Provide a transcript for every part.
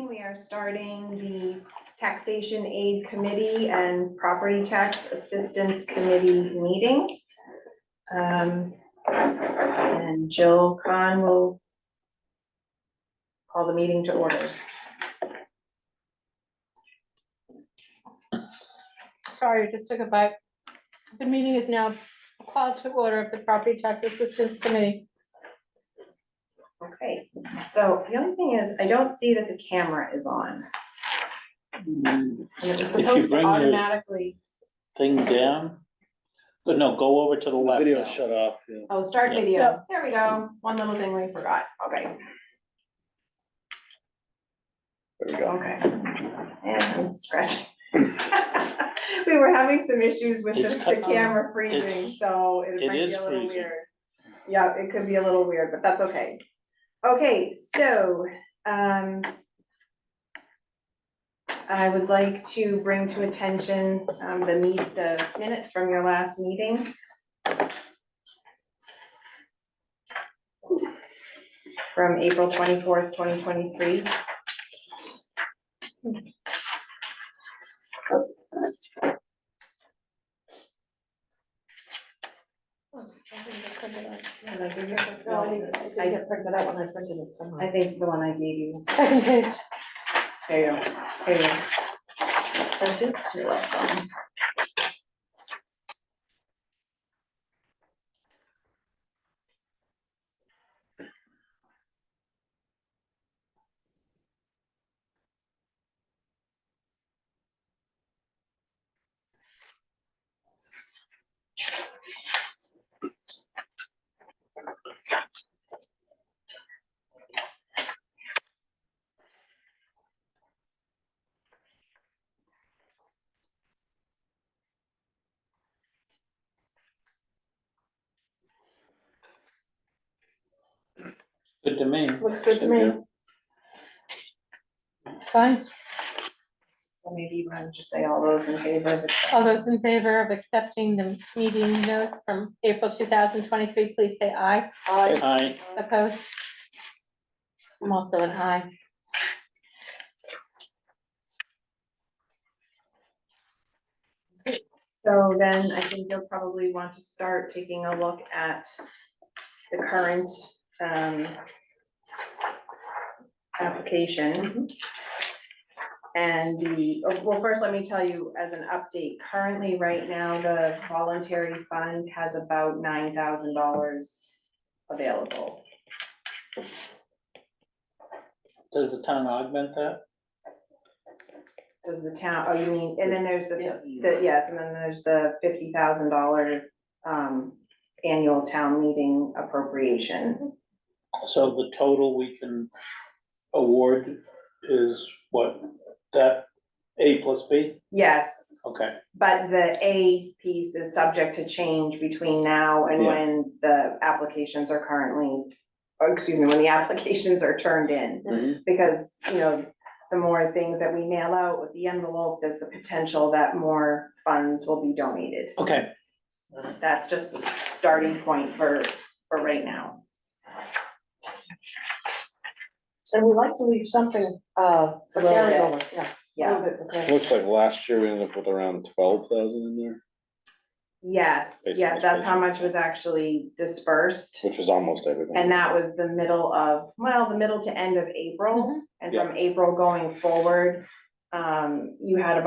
we are starting the Taxation Aid Committee and Property Tax Assistance Committee meeting. And Jill Kahn will call the meeting to order. Sorry, I just took a bite. The meeting is now called to order of the Property Tax Assistance Committee. Okay, so the only thing is, I don't see that the camera is on. And it was supposed to automatically. Thing down, but no, go over to the left. Video now. shut off. Yeah. Oh, start Yeah. video. Yep. There we go. One little thing we forgot. Okay, There we go. okay. And scratching. We were having some issues with It's the cut- camera freezing, so it it might be is a little freezing. weird. Yeah, it could be a little weird, but that's okay. Okay, so, I would like to bring to attention, the minutes from your last meeting. From April 24th, 2023. I think the one I gave you. Second page. There you go. There you go. Thank you. You're welcome. Good to me. Looks good to me. Fine. So maybe you want to just say all those in favor of accepting. All those in favor of accepting the meeting notes from April 2023, please say aye. Aye. Opposed? I'm also an aye. So then I think you'll probably want to start taking a look at the current application. And well, first, let me tell you as an update, currently, right now, the voluntary fund has about $9,000 available. Does the town augment that? Does the town, oh, you mean, and then there's yes, and then there's the $50,000 annual town meeting appropriation. So the total we can award is what, that A plus B? Yes, Okay, but the A piece is subject to change between now and Yeah. when the applications are currently, or excuse me, when the applications are turned in. Mhm. Because, you know, the more things that we mail out with the envelope, there's the potential that more funds will be donated. okay. That's just the starting point for right now. And we like to leave something, for carryover, yeah. Yeah, Okay. Looks like last year we ended up with around 12,000 in there, yes, Basically, that's how much was actually dispersed. which was almost everything. And that was the middle to end of April. And from April going forward, you had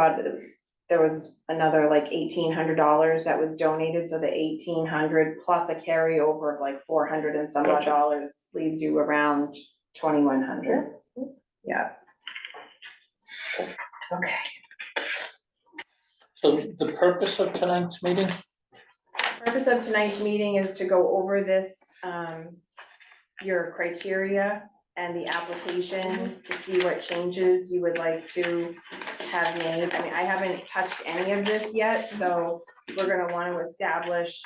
there was another like $1,800 that was donated. So the 1,800 plus a carryover of like 400 and some odd Gotcha. dollars leaves you around 2,100. Yeah. Okay. So the purpose of tonight's meeting? Purpose of tonight's meeting is to go over this, your criteria and the application to see what changes you would like to have made. I mean, I haven't touched any of this yet, so we're gonna want to establish,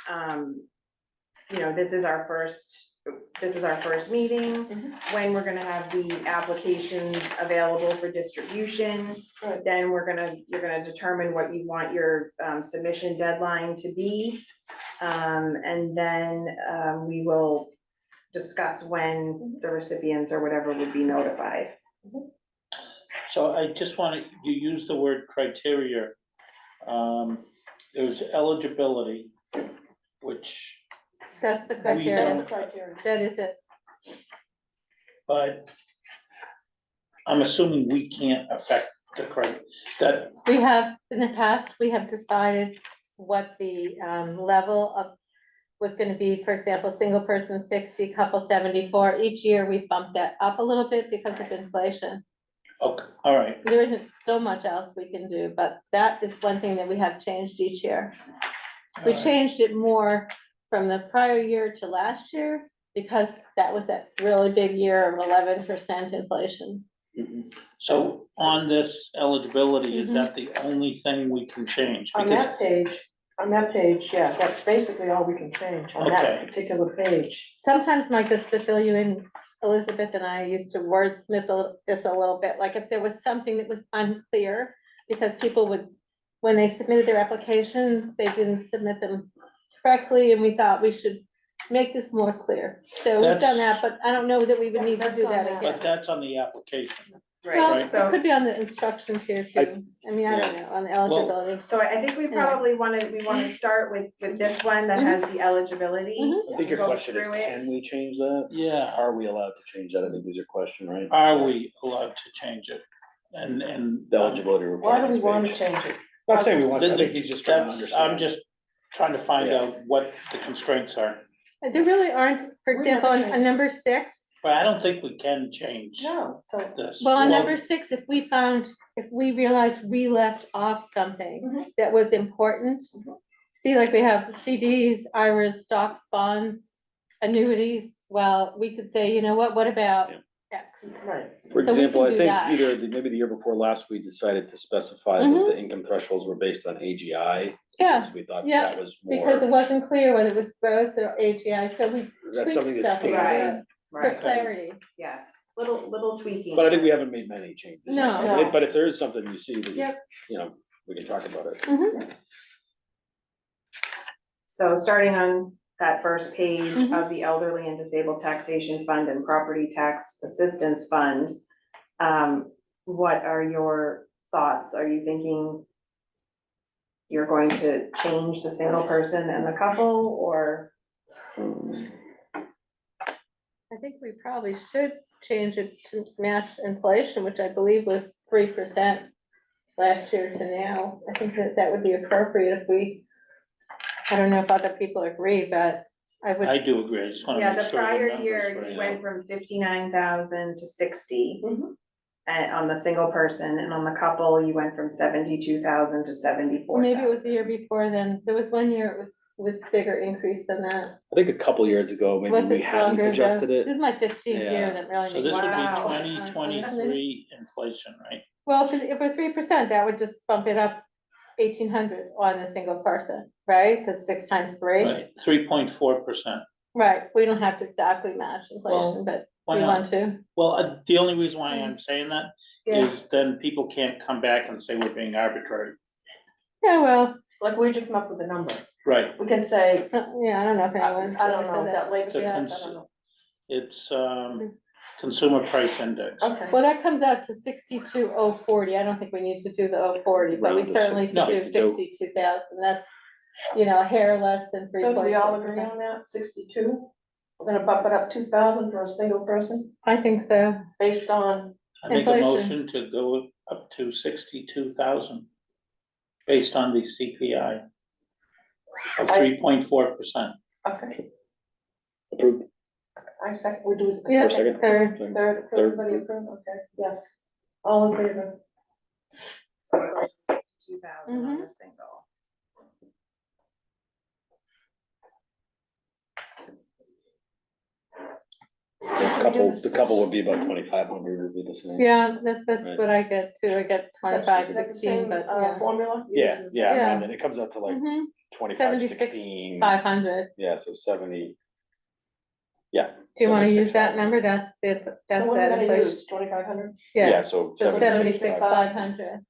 you know, this is our first meeting, when we're gonna have the applications available for distribution. Right. Then you're gonna determine what you want your submission deadline to be. And then we will discuss when the recipients or whatever would be notified. So I just want to, you use the word criteria. There's eligibility, which, That's the We criteria, don't- criteria. that is it. but I'm assuming we can't affect the that, We have, in the past, we have decided what the level of was gonna be, for example, single person 60, couple 74. Each year we bumped that up a little bit because of inflation. okay, all right, There isn't so much else we can do, but that is one thing that we have changed each year. We all right. changed it more from the prior year to last year because that was that really big year of 11% inflation. So on this eligibility, is that the only thing we can change? On Because, that page, yeah, that's basically all we can change on Okay. that particular page. Sometimes, Mike, just to fill you in, Elizabeth and I used to wordsmith this a little bit, like if there was something that was unclear, because people would, when they submitted their applications, they didn't submit them correctly, and we thought we should make this more clear. So we've done that, but I don't know that we would need to do That's on that that. again. but that's on the application. Right, Well, right. it so, could be on the instructions here too. I mean, I don't know, on the eligibility. so I think we probably wanna start with this one that has the eligibility. Mhm. I think your Go question is, through it. can we change that? Yeah, Are we allowed to change that? I think was your question, right? are we allowed to change it? And. The eligibility Why do requirements we wanna page. change it? Not saying we want to, I think he's just trying to That's- understand. I'm just trying to find Yeah. out what the constraints are, There really aren't, for We example, never on changed. number 6, but I don't think we can change No, so, this. well, on number 6, if we realized we left off something Mhm. that was important, see, like we have CDs, IRAs, stocks, bonds, annuities, well, we could say, you know what about Yeah. X? right, For So we example, can I do think that. either, maybe the year before last, we decided to specify that the income thresholds were based on AGI. Yeah, Because we thought yeah, that was because it more, wasn't clear whether it was gross or AGI, so we that's something tweaked that's stuff a little standard. bit for Right, clarity. yes, little tweaking. But I think we haven't made many changes. No. No. But if there is something you see that, Yep. you know, we can talk about it. Mhm. So starting on that first page Mhm. of the Elderly and Disabled Taxation Fund and Property Tax Assistance Fund, what are your thoughts? Are you thinking you're going to change the single person and the couple, or? I think we probably should change it to match inflation, which I believe was 3% last year to now. I think that would be appropriate if I don't know if other people agree, but I would, I do agree, I just wanna Yeah, make the sure the prior numbers year, right. you went from 59,000 to 60. Mhm. And on the single person, and on the couple, you went from 72,000 to 74,000. maybe it was the year before then. There was one year it was bigger increase than that. I think a couple years ago, maybe Was we it hadn't stronger? adjusted This it. is my 15th year Yeah. and it really So makes. this would be Wow. 2023 inflation, right? Well, because if it was 3%, that would just bump it up 1,800 on a single person, right? Because 6 times 3. Right, 3.4%. Right, we don't have to exactly match inflation, but Why we not? want to. Well, the only reason why I'm saying that Yeah, is then people can't come back and say we're being arbitrary. yeah, well, like we just come up with a number, Right, we can say, yeah, I don't know if I anyone's. don't ever know, said that labor, The I cons- don't know. it's consumer price index. Okay, Well, that comes out to 62,040. I don't think we need to do the 040, but we Round to certainly could No. do 62,000. That's, a hair less than so do we all 3.4%. agree on that, 62? We're gonna bump it up 2,000 for a single person, I think so. based on, I make a Inflation. motion to go up to 62,000 based on the CPI of 3.4%. okay, Approved. I second, we do. a Yeah, second. third. Third, everybody approve, okay, yes, all in favor? So we're going to 62,000 on Mhm. the single. The couple would be about 2,500 would be the same. Yeah, that's Right. what I get too. I get 25, Is that the 16, same, but yeah. formula? Yeah, yeah, Yeah. around then it comes out to like Mhm, 25, 76, 16. 500. Yeah, so 70. Yeah. Do you wanna use 76,500. that number? That's So what are we that gonna inflation. use, 2,500? Yeah, Yeah, so so 76. 76,500.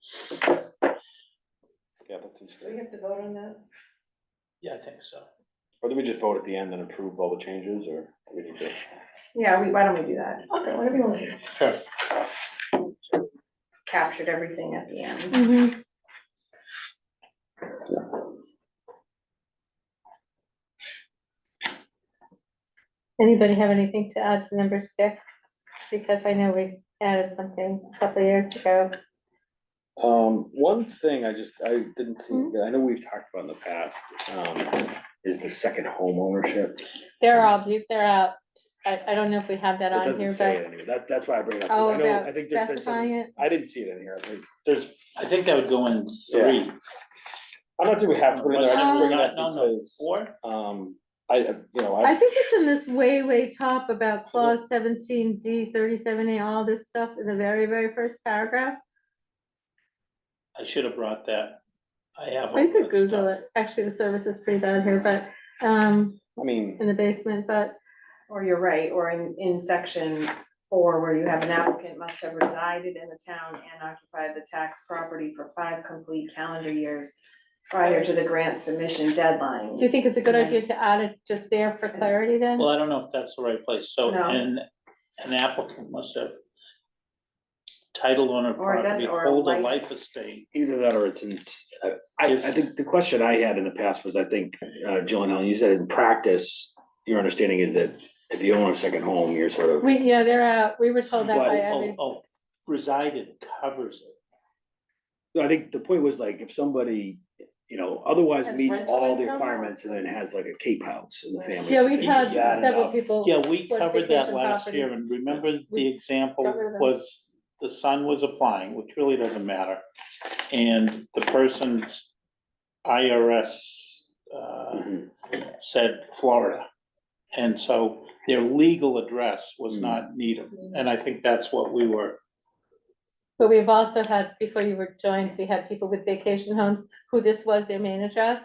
Yeah, that seems Do we good. have to vote on that? Yeah, I think so. Or do we just vote at the end and approve all the changes, or do we need to? Yeah, why don't we do that? Okay, whatever you want to do. Sure. captured everything at the end. Mhm. Anybody have anything to add to number 6? Because I know we added something a couple of years ago. One thing I didn't see, I know we've talked about in the past, is the second home ownership. They're out, I don't know if we have that It on doesn't here, say but, it anywhere, that's why I bring it up. 'cause oh, I know, about I think there's been specifying some, it? I didn't see it in here, I think I think that would go in Yeah. 3. I'm not saying we have to put it in there, I just bring it up No, because, 4? I think it's in this way top about clause 17D, 37A, all this stuff in the very first paragraph. I should have brought that. I have. Or you all could that Google stuff. it. Actually, the service is pretty bad here, but, I mean, in the basement, but, Or you're right, or in section 4, where you have an applicant must have resided in the town and occupied the tax property for 5 complete calendar years prior to the grant submission deadline. do you think it's a good idea to add it just there for clarity then? Well, I don't know if that's the right place. So, No. an applicant must have title on a Or it does- property, or a hold a life- life estate. either that or it's in, I think the question I had in the past was, I think, Jill and Helen, you said in practice, your understanding is that if you own a second home, you're sort of. Yeah, they're out, we were told that But- by Abby. Resided covers it. No, I think the point was like, if somebody, otherwise Has meets rental all the income? requirements and then has like a Cape House in the family. Yeah, so we've they had use that several enough. people. Yeah, we with covered that vacation last year, properties. and remember the We example covered them. was the son was applying, which really doesn't matter. And the person's IRS Mhm. said Florida. And so their legal address was Hmm. not Needham, and I think that's what we were. But we've also had, before you were joined, we had people with vacation homes who this was their main address,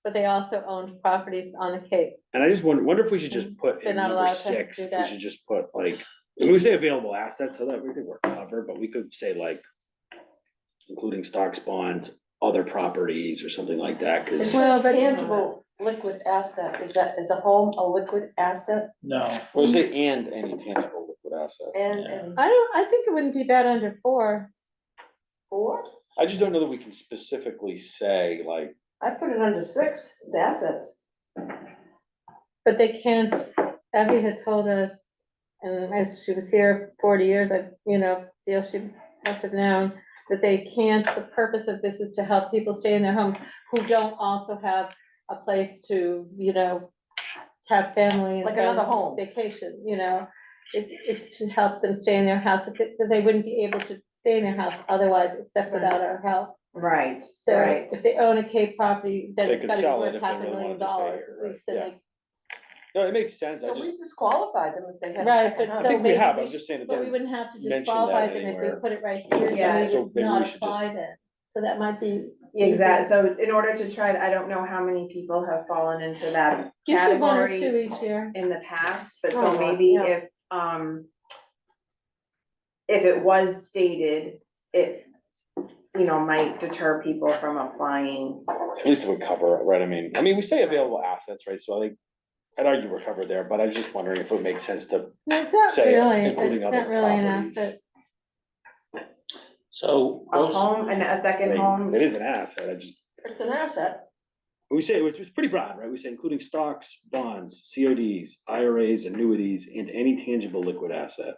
but they also owned properties on the Cape. And I just wonder if we should just put They're in not number allowed to 6, do if we that. should just put like, I mean, we say available assets, so that we think we're covered, but we could say like, including stocks, bonds, other properties or something like that, It cause. Well, says but- tangible liquid asset, is a home a liquid asset? No, Well, say and any tangible liquid asset. And I think it wouldn't be bad under 4. 4, I just don't know that we can specifically say like, I put it under 6, it's assets. But they can't, Abby had told us, and as she was here 40 years, feel she must have known that they can't, the purpose of this is to help people stay in their homes who don't also have a place to, have family and Like another friends, home. vacation, it's to help them stay in their house, if they wouldn't be able to stay in their house otherwise, except without our help. Right, So right. if they own a Cape property, then They it's could gotta be sell it worth if they $500,000 really wanted to stay here, at least, right, then yeah. No, it makes sense, I So just, we disqualified them if they had a Right, second but home. so think we maybe have, we I'm just saying it But we doesn't wouldn't have to mention disqualify that them if anywhere. we put it right here, Yeah, then so we would maybe we not should just- apply then. So that might be. Exactly, so in order to try, I don't know how many people have fallen into that Usually 1 or 2 category each year. in the past, but Oh, so well, maybe yeah. if it was stated, it, might deter people from applying. at least it would cover it, right, I mean, we say available assets, right, so I think, I'd argue we're covered there, but I was just wondering if it would make sense to No, it's not say, really, including it's other not really an properties. asset. so. A home and a I second mean, home, it is an asset, It's an asset. we say, it's pretty broad, right, we say including stocks, bonds, CODs, IRAs, annuities, and any tangible liquid asset.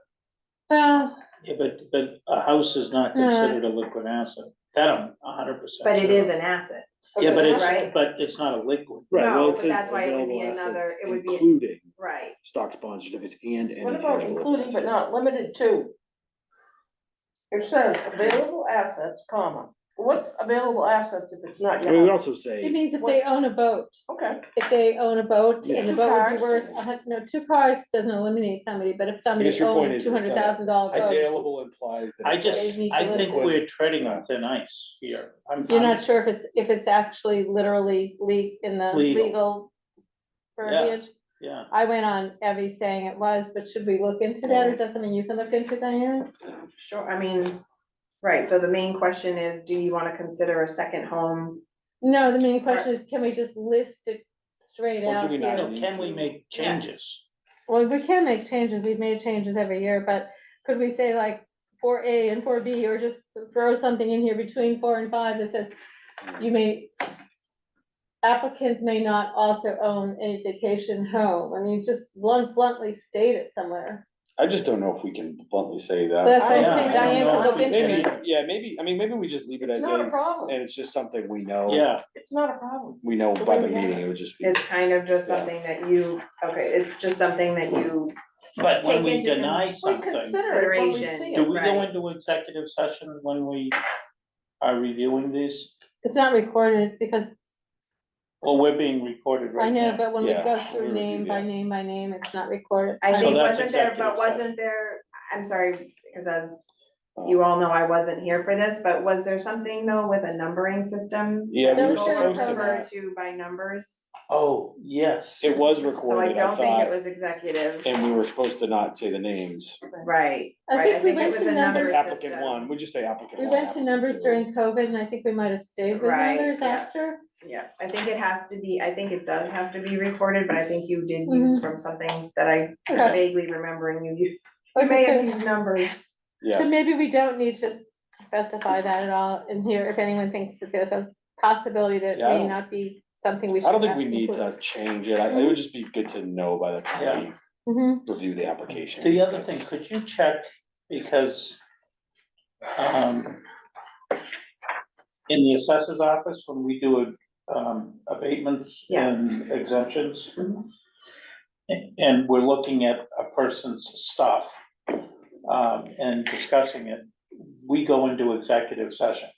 Well, Yeah, but a house is not considered a liquid asset. That I'm 100%. but it sure. is an asset. Yeah, but Right. it's not a liquid. Right, No, well, it but says that's why it would be available another- assets, it would be- including Right. stocks, bonds, certificates, and any What about tangible liquid including but asset. not limited to? It says available assets, comma, what's available assets if it's not I mean, we your house? also it say, means if they own a boat, Okay, if they own a boat and the Two boat would be cars. worth, 2 cars doesn't eliminate somebody, but if somebody guess your point owns is it's $200,000 boat, available implies that. I it's just, like- They need to I think list it. we're treading on thin ice here. you're not sure if it's actually literally in the Legal. legal verbiage. Yeah, I went on Evie saying it was, but should we look into that, or is that something you can look into, Diana? Sure, right, so the main question is, do you wanna consider a second home? No, the main question is, can we just list it straight Or do out we not? here? no, can we make changes? Well, we can make changes, we've made changes every year, but could we say like, for A and for B, or just throw something in here between 4 and 5 that says, you may, applicants may not also own any vacation home. I mean, just bluntly state it somewhere. I just don't know if we can bluntly say that. That's what Yeah, I'm saying, I don't Diane know can if look you into Maybe, it. yeah, maybe, I mean, maybe we just leave it It's as not a is, problem. and it's just something we know. Yeah, It's not a problem. We know The by way the we have meeting, it. it would just be. It's kind of just Yeah. something that you, okay, it's just something that you, but when Take we into deny We something, consider it when we Consideration. see do it. we go right. into executive session when we are reviewing these? It's not recorded because Well, we're being recorded I right know, now. but when we Yeah, go we through review, name by yeah. name by name, it's not recorded. I So think that's wasn't there, executive but session. wasn't there, I'm sorry, because as you all know, I wasn't here for this, but was there something though with a numbering system? Yeah, that we were people supposed to refer not. to by numbers? Oh, yes. It was So I recorded, I don't think it thought, was executive, and we were supposed to not say the names. right, I right, think I we think it went was to a number numbers. Applicant system. one, would you say applicant We one? went to numbers applicant two? during COVID, and I think we might have stayed with Right, numbers yeah. after. Yeah, I think it has to be, I think it does have to be recorded, but I think you did use from something that I Okay. vaguely remembering you Okay, may have so- used numbers. So Yeah, maybe we don't need to specify that at all in here, if anyone thinks that there's a possibility that Yeah, I may don't- not be something we should. I don't think we need to change it, it would just be good to know by the Yeah. time Hmm. we review the application. The other thing, could you check, because, in the assessor's office, when we do, abatements Yes. and exemptions, Mhm. and we're looking at a person's stuff, and discussing it, we go into executive session.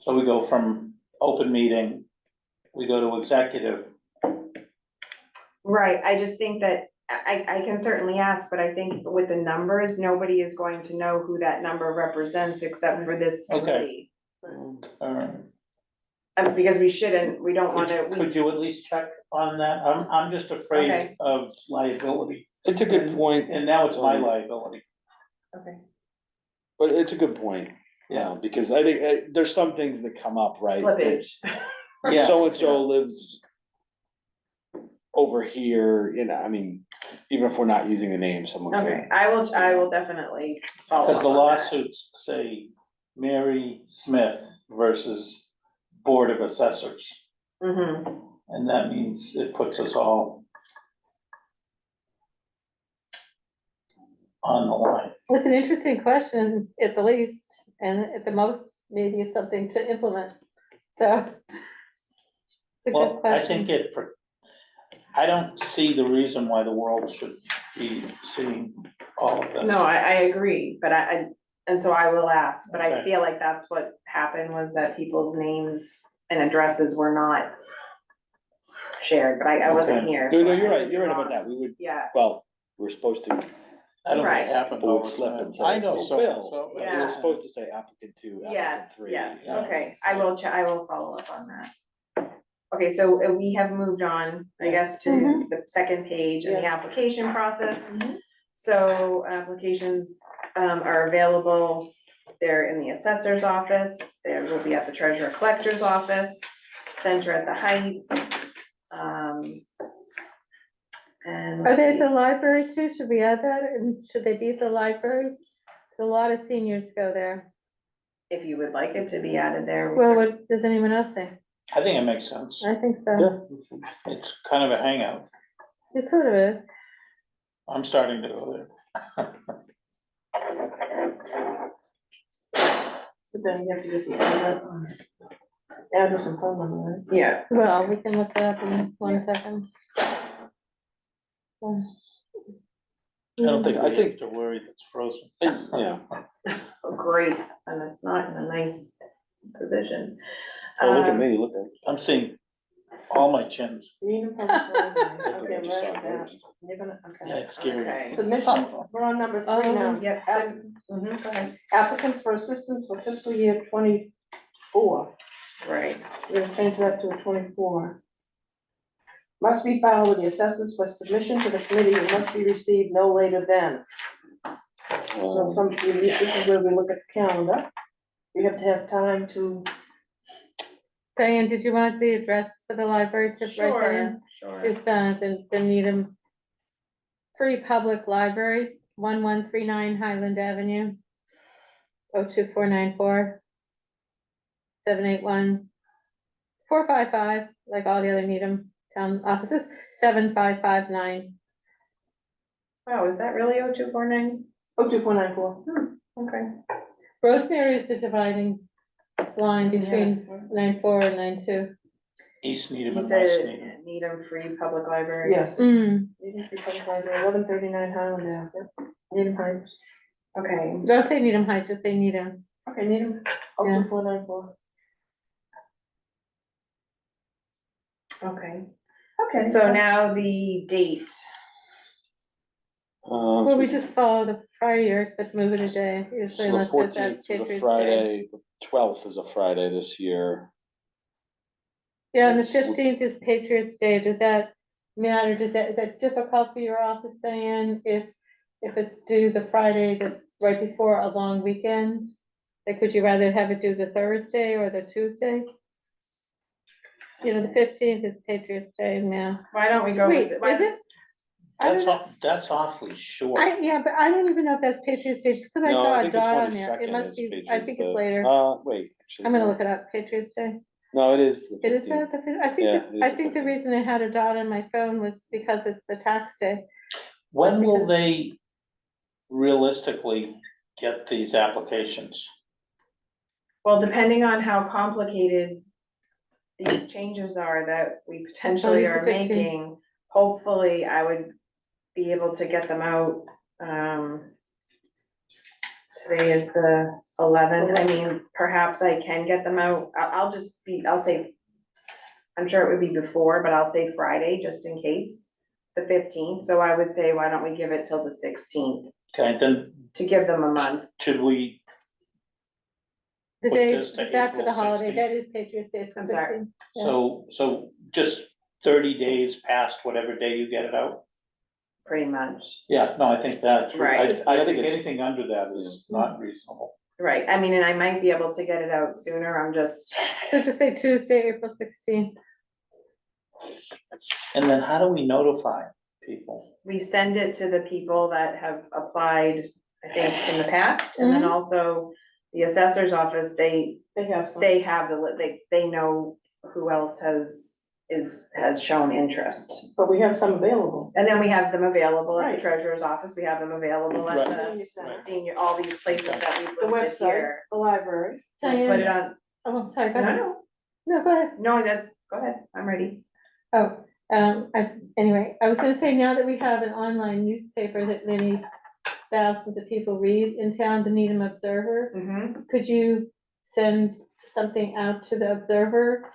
So we go from open meeting, we go to executive. Right, I just think that, I can certainly ask, but I think with the numbers, nobody is going to know who that number represents except for this Okay. committee. uh, Because we shouldn't, we don't Could you, wanna, could you at least check on that? I'm just afraid Okay. of liability, It's a good point, and now it's my liability. okay, but it's a good point, Yeah. because I think, there's some things that come up, right? slippage. Yes, So-and-so lives over here, I mean, even if we're not using the name, someone Okay, could. I will definitely follow up Because the on that. lawsuits say Mary Smith versus Board of Assessors, Mhm. and that means it puts us all on the line. It's an interesting question at the least, and at the most, maybe it's something to implement, so. It's a good Well, I question. think I don't see the reason why the world should be seeing all of this. No, I agree, but and so I will ask, but I Okay. feel like that's what happened was that people's names and addresses were not shared, but I wasn't Okay. here. No, so no, I you're might right, be you're right wrong. about that, we would, Yeah, well, we're supposed to, I don't think Right. it happened People all would the slip time. and say, I know "Oh, so Bill." and so. but Yeah. we're supposed to say applicant two, applicant yes, three. yes, yeah. okay, I will follow up on that. Okay, so we have moved on, I guess, to Mhm. the second page in the Yes. application process. Mhm. So applications are available, they're in the assessor's office, they will be at the treasurer collector's office, center at the Heights. And Are let's they at see, the library too? Should we add that? And should they be at the library? A lot of seniors go there. if you would like it to be added there. we Well, certainly- what does anyone else think? I think it makes sense. I think so. Yeah. It's kind of a hangout. It sort of is. I'm starting to go there. But then you have to get the address and phone number, right? Yeah, Well, we can look that up in 1 second. I don't think I we think- have to worry that it's frozen. Yeah, oh, great, and it's not in a nice position. oh, look at Um, me, look at. I'm seeing all my chins. Green Public Library. Look at Okay, what you saw write that. first. You're gonna, okay. Yeah, it's scary. Okay. Submission, we're on number 3 now. Yep, so, mhm, go ahead. Applicants for assistance for fiscal year 24. Right, We're gonna change that to a 24. Must be filed with the assessors for submission to the committee and must be received no later than. So this is where we look at the calendar. We have to have time to, Diane, did you want the address for the library to write that sure, in? sure. It's, the Needham Free Public Library, 1139 Highland Avenue, 02494, 781-455, like all the other Needham town offices, 7559. Wow, is that really 0249? 02494. Okay. Rosemary is the dividing line between 94 and 92. East Needham You and West said Needham. Needham Free Public Library? Yes. Mm, Needham Free Public Library, 1139 Highland Ave, yep. Needham Heights. Okay, don't say Needham Heights, just say Needham. Okay, Needham, Yeah. 02494. okay. Okay. So now the date. Well, we just follow the prior year, except move it a day, usually So the unless there's that 14th is a Patriots Day. Friday, the 12th is a Friday this year. Yeah, and the Yes. 15th is Patriots Day. Does that matter? Is that difficult for your office, Diane, if it's due the Friday that's right before a long weekend? Like, would you rather have it due the Thursday or the Tuesday? You know, the 15th is Patriots Day in Mass. Why don't we go Wait, with? why- is it? I don't know. That's awfully short. Yeah, but I don't even know if that's Patriots Day, just because I No, saw I a think the dot on there. It 22nd must is be, I Patriots think Day. it's later. Wait, actually. I'm gonna no. look it up, Patriots Day. No, it is. the It is 15th. that, I think, Yeah, that- it is I the think the 15th. reason I had a dot on my phone was because it's the tax day. When will they realistically get these applications? Well, depending on how complicated these changes are that we potentially Always the are 15th. making, hopefully I would be able to get them out. Today is the 11th. I mean, perhaps I can get them out. I'll say, I'm sure it would be before, but I'll say Friday, just in case, the 15th. So I would say, why don't we give it till the 16th Okay, then to give them a month? should we, The Put day, this to it's after the April holiday, 16th. that is Patriots Day. I'm sorry. 15th. Yeah. so just 30 days past whatever day you get it out? Pretty much, Yeah, no, I think that's, Right. I I think think it's- anything under that is not reasonable. right. I mean, and I might be able to get it out sooner. I'm just, So just say Tuesday, April 16th. And then how do we notify people? we send it to the people that have applied, I think, in the past. And then Mhm. also the assessor's office, they have some. have they know who else has shown interest. But we have some available. And then we have them available at Right. the treasurer's office, we have them available at Right. the senior, all these places that we've The listed website, here. the library. We'll put Diane, it on, oh, I'm sorry, go no, ahead. no, No, go ahead. no, go ahead, I'm ready. Oh, anyway, I was gonna say, now that we have an online newspaper that many thousands of people read in town, the Needham Observer, Mm-hmm. could you send something out to the Observer?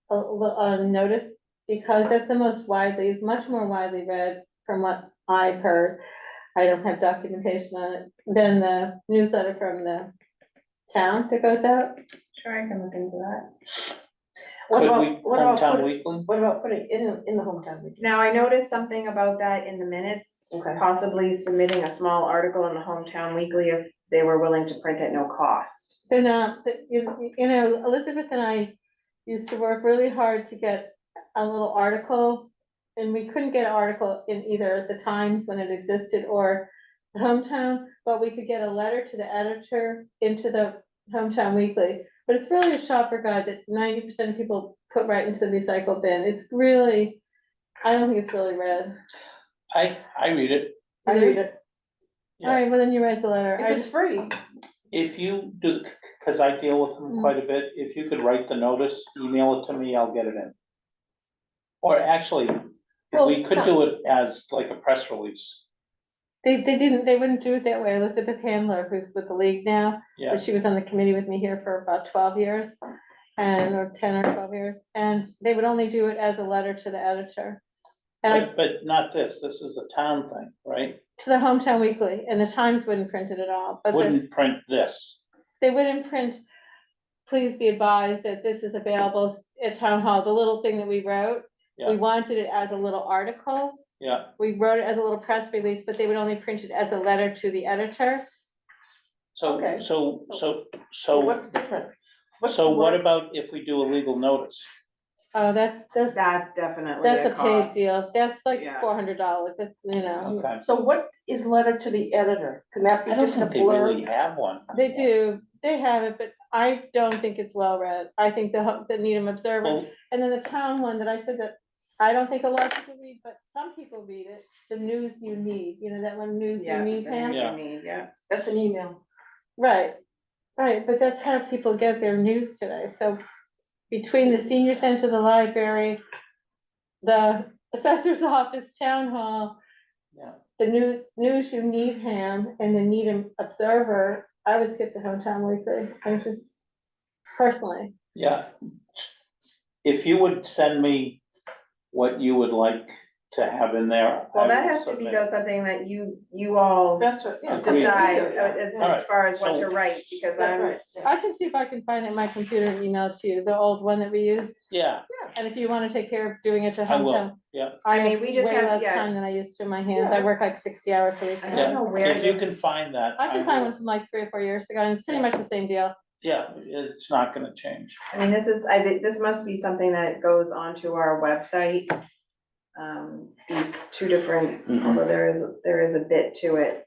A notice, because that's the most widely, is much more widely read from what I've heard. I don't have documentation on it, than the newsletter from the town that goes out. Sure, I can look into that. What Could about, we, Hometown Weekly? what about putting in the hometown weekly? Now, I noticed something about that in the minutes, Okay. possibly submitting a small article in the Hometown Weekly if they were willing to print at no cost. They're not, you know, Elizabeth and I used to work really hard to get a little article, and we couldn't get an article in either the Times when it existed or the Hometown, but we could get a letter to the editor into the Hometown Weekly. But it's really a shopper guide that 90% of people put right into the recycle bin. It's really, I don't think it's really read. I read it. I read it. Yeah. All right, well, then you write the letter. If it's free, If you do, cause I deal with them Mm. quite a bit, if you could write the notice, email it to me, I'll get it in. Or actually, Well, we could do it as like a press release, They wouldn't do it that way. Elizabeth Handler, who's with the league now, yeah. but she was on the committee with me here for about 12 years, or 10 or 12 years, and they would only do it as a letter to the editor. And But not this is a town thing, right? to the Hometown Weekly, and the Times wouldn't print it at all, but Wouldn't print this, they wouldn't print, please be advised that this is available at Town Hall, the little thing that we wrote. Yeah. We wanted it as a little article. yeah. We wrote it as a little press release, but they would only print it as a letter to the editor. So, Okay. so so what's different? What's So the what word? about if we do a legal notice? Oh, That's definitely that's a a paid cost. deal, that's like Yeah. $400, it's, Okay. So what is letter to the editor? Can that be I don't just a think they really blurb? have one. they do, they have it, but I don't think it's well read. I think the Needham Observer, Well, and then the town one that I said that I don't think a lot of people read, but some people read it, the news you need, that one, news you Yeah, need, the Pam? news Yeah. you need, yeah. That's an email. Right, right, but that's how people get their news today, so between the senior center, the library, the assessor's office, town hall, yeah, the news you need, Ham, and the Needham Observer, I would skip the hometown weekly, I just, personally. yeah. If you would send me what you would like to have in there. Well, I that will has to be submit though it. something that you all That's what, yeah. Agreed. decide Yeah, as yeah. far as what So- to write, because That's I'm, right, yeah. I can see if I can find it in my computer and email it to you, the old one that we used, Yeah, and if you wanna take care of doing it to I will, hometown. yeah. I I mean, have we just way have- less yeah. time than I used to in my hands, I Yeah. work like 60 hours a week. I don't Yeah, know where if you can this, find that, I can find will. one from like 3 or 4 years ago, and it's pretty much the same deal. Yeah, it's not gonna change. I mean, I think this must be something that goes onto our website. These two different, Mhm. although there is a bit to it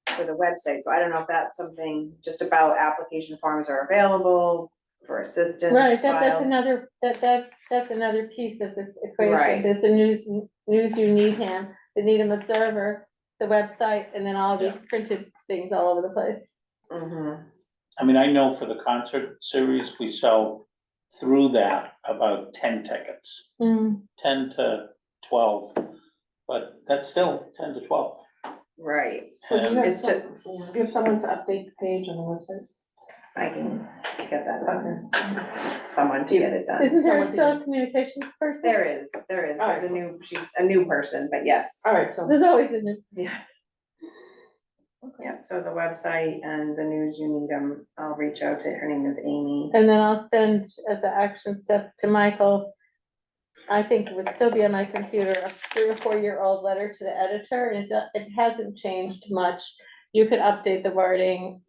for the website, so I don't know if that's something just about application forms are available for assistance Right, that's filed. another, that's another piece of this equation, Right. there's the news you need, Ham, the Needham Observer, the website, and then all these Yeah. printed things all over the place. Mhm. I mean, I know for the concert series, we sell through that about 10 tickets, 10 to 12, but that's still 10 to 12. Right, So do you have It's to- do you have someone to update the page on the website? I can get that done, someone to get it done. Isn't there Someone still did. a communications person? There's Alright. a new person, but yes. All right, so, There's always a new, Yeah. Yeah, so the website and the news you need, I'll reach out to, her name is Amy. and then I'll send as the action step to Michael. I think it would still be on my computer, a 3 or 4-year-old letter to the editor, and it hasn't changed much. You could update the wording.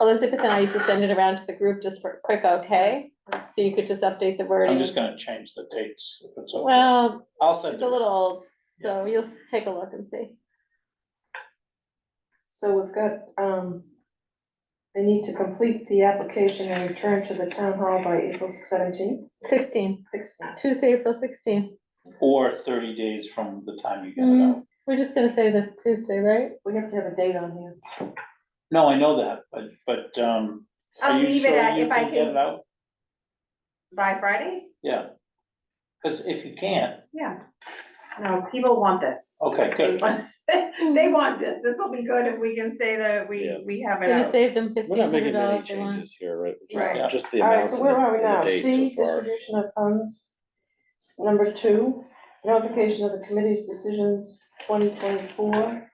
Elizabeth and I used to send it around to the group just for a quick okay, so you could just update the wording. I'm just gonna change the dates if it's okay. Well, I'll send it's it. a little old, so you'll take a look and see. so we've got, they need to complete the application and return to the town hall by April 17th, 16, 16th. Tuesday, April 16. Or 30 days from the time you get it out. We're just gonna say the Tuesday, right? We have to have a date on here. No, I know that, but, I'll are you leave it sure at you if I can get it can, out? by Friday? Yeah. Cause if you can't, Yeah. No, people want this. okay, They good. want, they want this, this'll be good if we can say that Yeah. we have it Gonna out. save them We're not making many $1,500 a month. changes here, right? Right. Yeah. Just the All right, amounts so and where are we the now? dates C, so far. distribution of funds. Number 2, notification of the committee's decisions 2024.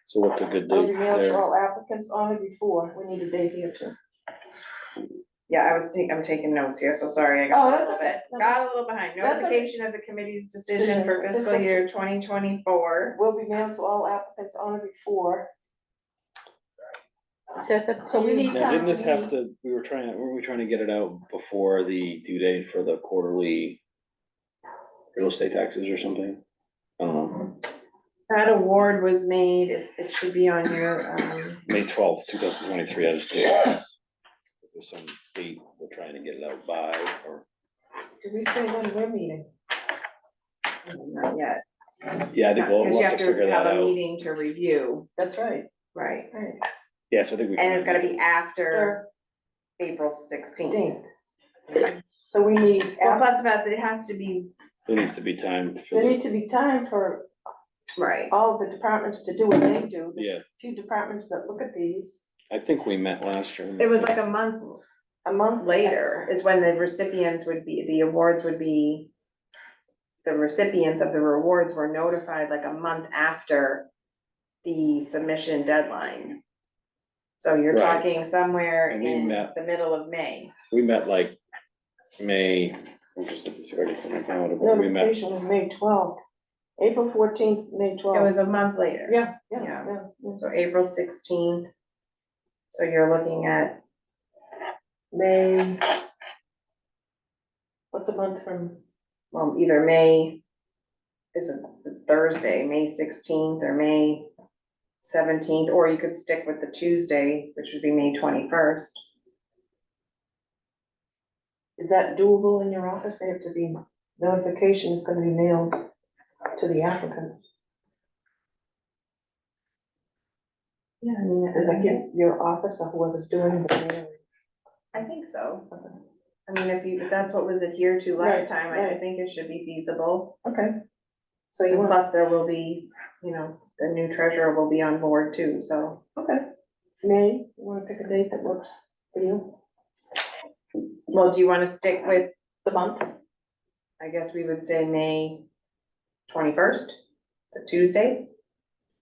So what's a good Will date be mailed to there? all applicants on or before, we need a date here too. Yeah, I'm taking notes here, so sorry, I Oh, got a that's little okay. bit, got a little behind. That's okay. Notification of the committee's decision for Decision. fiscal year 2024. Will be mailed to all applicants on or before. So we need Now, time didn't this to have meet. to, weren't we trying to get it out before the due date for the quarterly real estate taxes or something? That award was made, it should be on your, May 12th, 2023, I just did. If there's some date we're trying to get it out by, or, Did we say when we're meeting? not yet. yeah, I think we'll Because you have have to figure to have that a out. meeting to review, That's right. right? Right. Yeah, so I think we. And it's gotta be after April 16th. 16th. So we need, Well, plus the fact that it has to be, There needs to be time for there the, needs to be time for right, all of the departments to do what they do. There's Yeah. a few departments that look at these I think we met last year. it was like a month a month later is when the recipients would be, the awards would be, the recipients of the rewards were notified like a month after the submission deadline. So you're Right. talking somewhere And we in met- the middle of May. We met like May, I'm just looking to see if I can find my calendar, but we met, notification was May 12th. April 14th, May 12th. It was a month later. Yeah, Yeah. yeah. So April 16th. So you're looking at May What's a month from, well, either May, it's Thursday, May 16th or May 17th, or you could stick with the Tuesday, which would be May 21st. is that doable in your office? They have to be, notification is gonna be mailed to the applicants. Yeah, I mean, Does that give your office or whoever's doing the mailing? I think so. I mean, if that's what was adhered to last Right, time, I right. think it should be feasible. Okay. So you And want, plus there will be, you know, the new treasurer will be on board too, so. okay. May, you wanna pick a date that works for you? Well, do you wanna stick with, The month? I guess we would say May 21st, the Tuesday,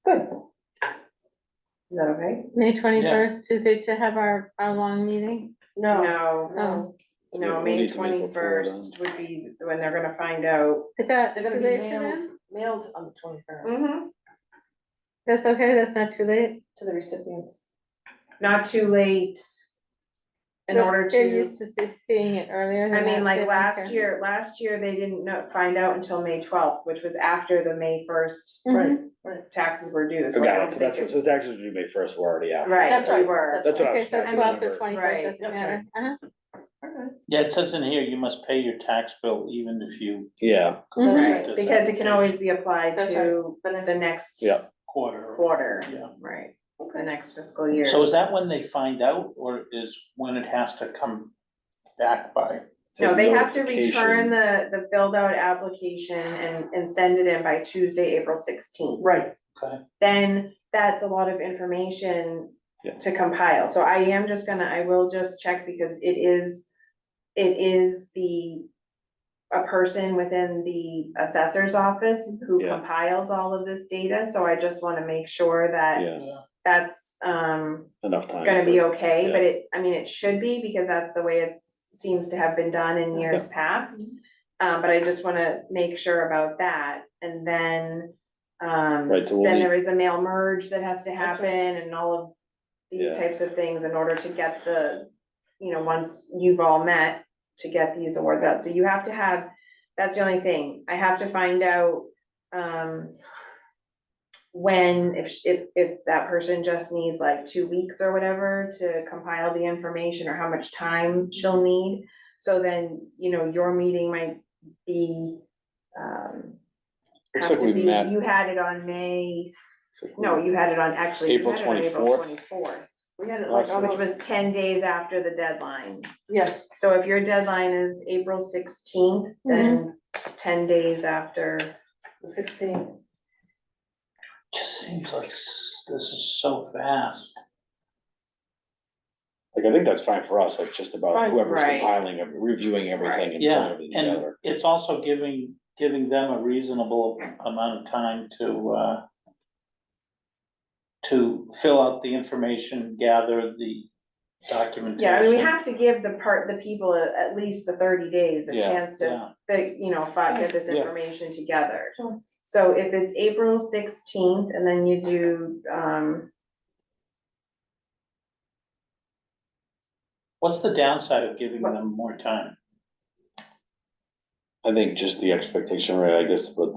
Good. is that okay? May 21st, Tuesday, to have our long meeting. No, No, no. no, We May need to meet before 21st would be when they're gonna find out. Is that They're too gonna be late for mailed, them? mailed on the 21st Mm-hmm. That's okay, that's not too late. to the recipients. Not too late in They're- order They're to, used to seeing it earlier I than mean, that, like they don't care. last year, they didn't find out until May 12th, which was after the May 1st Mhm. taxes were due. So I Got don't it, so think that's what, so the taxes are due May first, we're already out. Right, That's we right, were. That's what I Okay, was so trying to 12th or remember. 21st, Right, doesn't okay. matter. Uh-huh. Yeah, it says in here, you must pay your tax bill even if you Yeah, Mhm. Right, This because it can always be applied That's to The next. the next Yeah. quarter. quarter, Yeah. right, the next fiscal year. So is that when they find out, or is when it has to come back by? No, Says they have to return notification. the filled out application and send it in by Tuesday, April 16th. Right, Then that's a lot of information Yeah. to compile, so I will just check because it is a person within the assessor's office who Yeah. compiles all of this data, so I just wanna make sure that Yeah, that's, enough time. gonna be for- okay, yeah. but it should be, because that's the way seems to have been done in years past. But I just wanna make sure about that, and then, Right, so we'll then need- there is a mail merge that has to That's happen, and all of these Yeah. types of things in order to get once you've all met, to get these awards out, so you have to have, that's the only thing, I have to find out, when, if that person just needs like 2 weeks or whatever to compile the information, or how much time she'll need. So then, your meeting might be, Looks have like to we be, met. you had it on May, looks like we- no, you had it on, actually, you April had it on April 24th. 24th, we had it Oh, like so- which almost, was 10 days after the deadline. yes, So if your deadline is April 16th, then 10 days after, the 16th. Just seems like this is so fast. Like, I think that's fine for us, that's just about Right. whoever's Right. compiling, reviewing everything and putting Yeah, everything and together. it's also giving them a reasonable amount of time to fill out the information, gather the documentation. yeah, I mean, we have to give the people at least the 30 days, a Yeah, chance to, get this Yeah. information together. Sure. So if it's April 16th, and then you do, What's the downside of giving them more time? I think just the expectation, right, I guess, but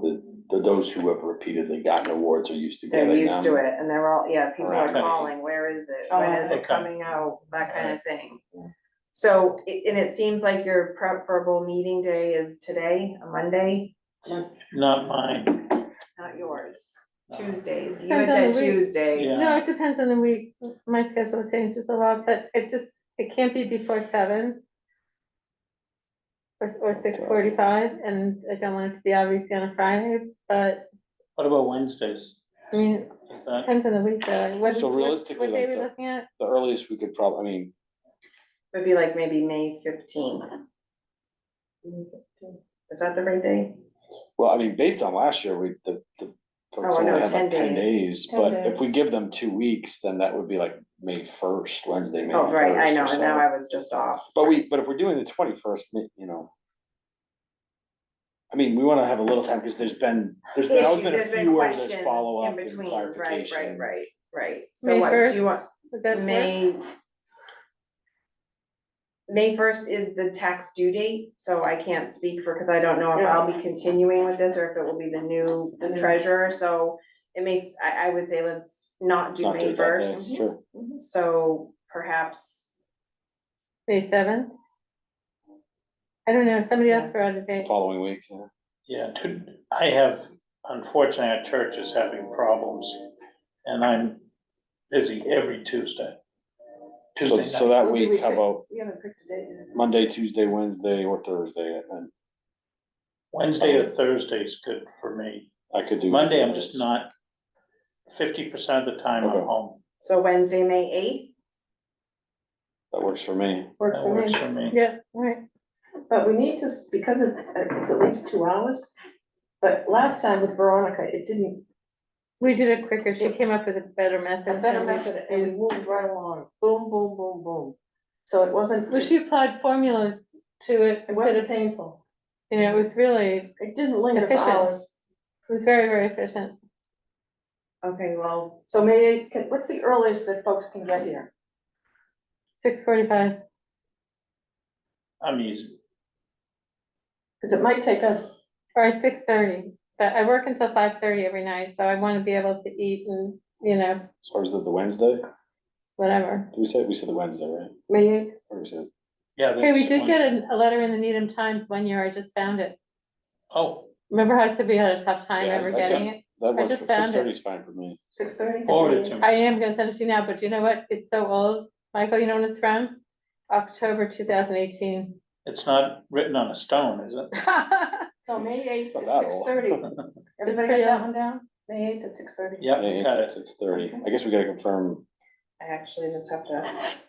those who have repeatedly gotten awards are used to they're getting used to them. it, and they're all, people are Okay. calling, where is it, Oh, when is it okay. coming out, that kind of thing. Yeah. So, and it seems like your preferable meeting day is today, a Monday, Not mine. not yours, No. Tuesdays, you had Depends on said the week. Tuesday. Yeah. No, it depends on the week, my schedule changes a lot, but it can't be before 7. Or 6:45, and I don't want it to be obviously on a Friday, but, What about Wednesdays? I mean, Is that, depends on the week, though. So realistically, What day like we looking at? The earliest we could probably, I mean, Would be like maybe May 15th. Is that the right day? well, I mean, based on last year, the folks Oh, I know, only had 10 like 10 days. days, 10 but if days. we give them 2 weeks, then that would be like May 1st, Wednesday, May 1st. Oh, right, I know, or and now so. I was just off. But if we're doing the 21st, I mean, we wanna have a little time, because there's always been a There's been few where there's questions follow-up in and between, clarification. right. So May what, do you 1st? want, Would that work? May May 1st is the tax due date, so I can't speak for, because I don't know if I'll be continuing with this or if it will be the new treasurer, so it makes, I would say let's not do Not May do it that day, 1st. Sure. So perhaps, May 7th? I don't know, somebody else throw out a date. Following week, yeah. Yeah, I have, unfortunately, our church is having problems, and I'm busy every Tuesday. So, Tuesday so night, that When did we week, how pick- about We haven't picked a date yet. Monday, Tuesday, Wednesday, or Thursday? And Wednesday or Thursday is good for me. I could do. Monday, I'm just not, 50% of the time I'm Okay. home. so Wednesday, May That works for me. Works That for works me, for me. Yeah, all right. but we need to, because it's at least 2 hours. But last time with Veronica, it didn't, We did it quicker. She came up with a better method. a better than we method, and we used. moved right along, boom, boom, boom, boom. So it wasn't, Well, she applied formulas to it it instead wasn't of, painful. you know, it was really, It didn't linger for Efficient. hours. it was very, very efficient. 8th. Okay, well, So May 8th, what's the earliest that folks can get here? 6:45. I'm easy. Because it might take us, Or at 6:30, but I work until 5:30 every night, so I want to be able to eat and, you know, So is it the Wednesday? whatever. We said the Wednesday, right? May 8th, Or we said, Yeah. Hey, we that's did one- get a letter in the Needham Times one year. I just found it. Oh, Remember how I said we had a tough time Yeah, ever I getting can- it? that works, just found it. 6:30 is fine for me. 6:30? forward it to me. I am gonna send it to you now, but you know what? It's so old. Michael, you know when it's from? October 2018. It's not written on a stone, is it? So May 8th It's not at that old. 6:30. Everybody pretty got that old. one down? May 8th at 6:30? Yep, Yeah, got it. 6:30. I guess we gotta confirm I actually just have to,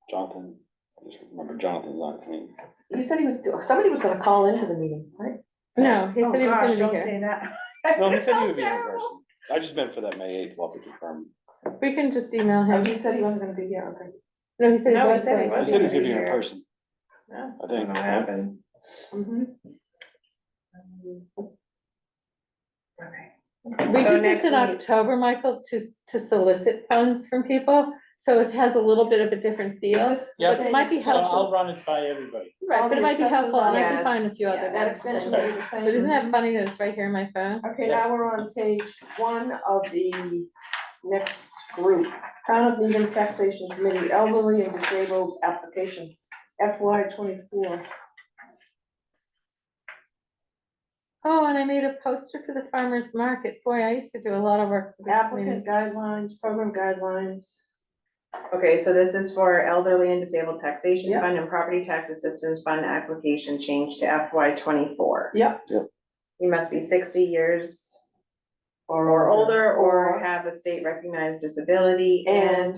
Jonathan. I just remember Jonathan's on, I mean, You said somebody was gonna call into the meeting, right? No, he oh said he was gosh, gonna don't be here. say that. no, he said he How would be here in terrible. person. I just meant for that May 8th, we'll have to confirm. We can just email Oh, him. he said he wasn't gonna be here, okay. No, he said he No, he was said he going to. He was. said he's gonna be be here in here. person, No, I I think. don't know what right? happened. Okay. We So did next this in week- October, Michael, to solicit funds from people, so it has a little bit of a different feel. Is this Yeah. the It might be same So helpful. I'll run it by everybody. Right, all but it the might be assessors helpful, and I on can find a this? few other. Yes. That extension will be the same? But isn't that funny that it's right here in my phone? Okay, now we're on page 1 of the next group. Town of Needham Taxation Committee, elderly and disabled application, FY 24. Oh, and I made a poster for the farmer's market. Boy, I used to do a lot of work. for this Applicant community. guidelines, program guidelines. Okay, so this is for elderly and disabled taxation Yep. fund and property tax assistance fund application change to FY 24. Yep. Yep. You must be 60 years or older, or have a state recognized disability, and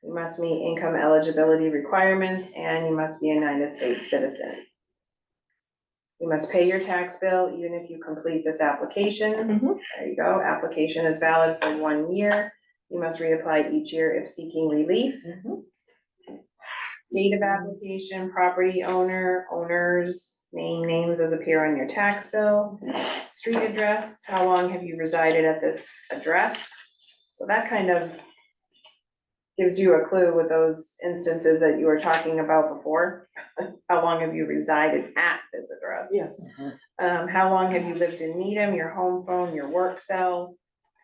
you must meet income eligibility requirements, and you must be a United States citizen. You must pay your tax bill even if you complete this application. Mhm. There you go, application is valid for 1 year. You must reapply each year if seeking relief. Mhm. Date of application, property owner, owners, names as appear on your tax bill, street address, how long have you resided at this address? So that kind of gives you a clue with those instances that you were talking about before. How long have you resided at this address? Yes. How long have you lived in Needham, your home phone, your work cell?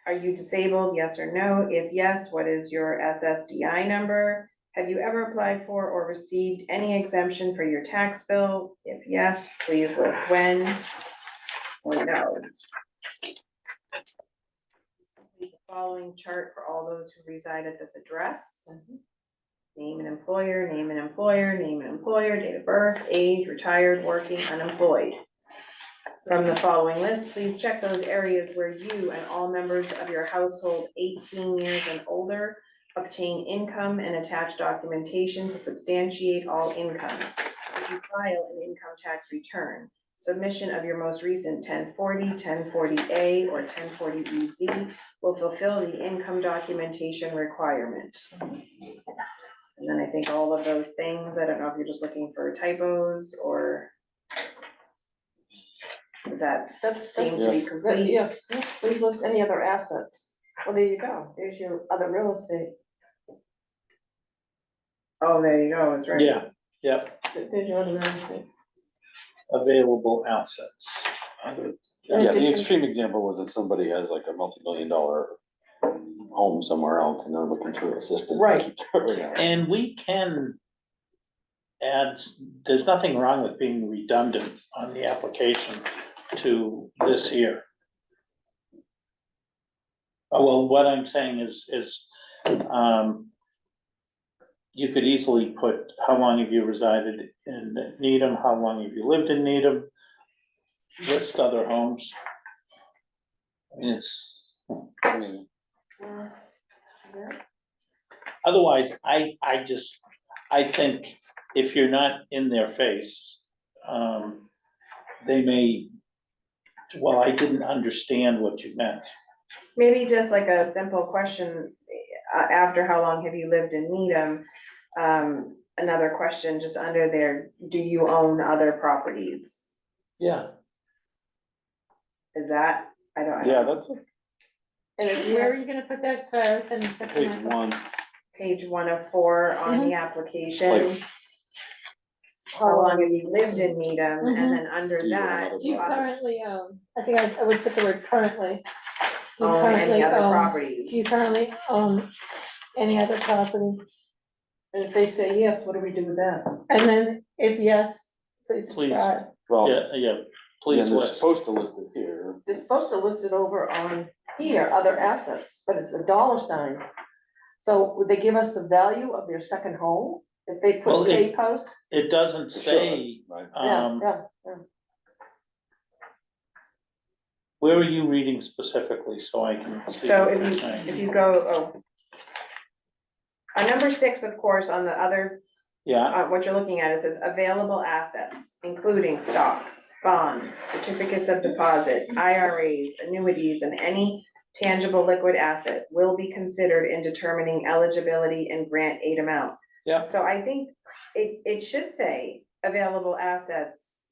Are you disabled, yes or no? If yes, what is your SSDI number? Have you ever applied for or received any exemption for your tax bill? If yes, please list when or no. The following chart for all those who reside at this address. Name an employer, name an employer, name an employer, date of birth, age, retired, working, unemployed. From the following list, please check those areas where you and all members of your household 18 years and older obtain income and attach documentation to substantiate all income. If you file an income tax return, submission of your most recent 1040, 1040A, or 1040EZ will fulfill the income documentation requirement. And then I think all of those things, I don't know if you're just looking for typos or does that seem to be complete? Yes, please list any other assets. Well, there you go, there's your other real estate. Oh, there you go, it's right. Yeah, yeah, There's your other real estate. available assets. Other- In Yeah, the addition- extreme example was if somebody has like a multi-million-dollar home somewhere else and they're looking for assistance. to Right. keep everything out. And we can add, there's nothing wrong with being redundant on the application to this here. Oh, well, what I'm saying is, you could easily put, how long have you resided in Needham, how long have you lived in Needham? List other homes. I mean, it's, I mean, otherwise, I think if you're not in their face, they may, well, I didn't understand what you meant. Maybe just like a simple question, after how long have you lived in Needham? Another question just under there, do you own other properties? Yeah. Is that, I don't. yeah, that's like And if Where are yes, you gonna put that, then page one. Page 1 of 4 on the application. Like- How long have you lived in Needham? And then under Do you own that, other Do you properties? currently own, I think I would put the word currently. Do you own any currently other own- properties? Do you currently own any other property? and if they say yes, what do we do with that? And then if yes, please Please. describe. Well, Yeah, please they're list. supposed to list it here. They're supposed to list it over on here, other assets, but it's a dollar sign. So would they give us the value of their second home if they Well, put it- Cape House? It doesn't Sure, say, right. Yeah, yeah. where are you reading specifically, so I can see So what if you're you, saying? if you go, on number 6, of course, on the other, Yeah, what you're looking at, it says available assets, including stocks, bonds, certificates of deposit, IRAs, annuities, and any tangible liquid asset will be considered in determining eligibility and grant aid amount. Yeah. So I think it should say available assets,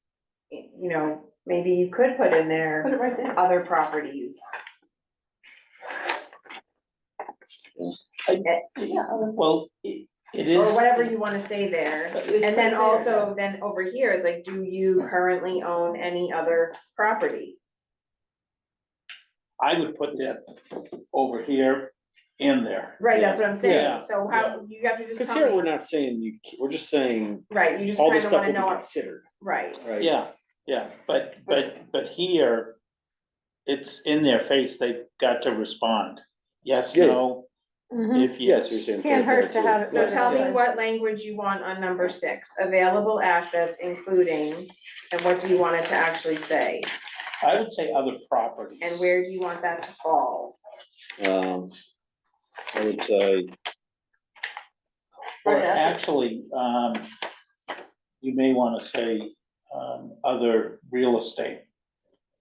you know, maybe you could put in Put there it right there. other properties. Yeah. well, it Or is, whatever you wanna say there, It's and right then there, also, then over here, it's like, do you currently own any other property? I would put that over here in there. Right, that's what I'm Yeah, saying, so how, you have to just Cause tell here we're me, not saying we're just saying right, you just all this kinda stuff wanna will be know, considered, right, right? Yeah, but here, it's in their face, they've got to respond. Yes, Yeah. no, Mhm. if Yeah, so you're yes. saying. Can't put it hurt to there, have too. it so Right. tell me Yeah. what language you want on number 6, available assets including, and what do you want it to actually say? I would say other properties. And where do you want that to fall? I would say, Or Right after. actually, you may wanna say, other real estate.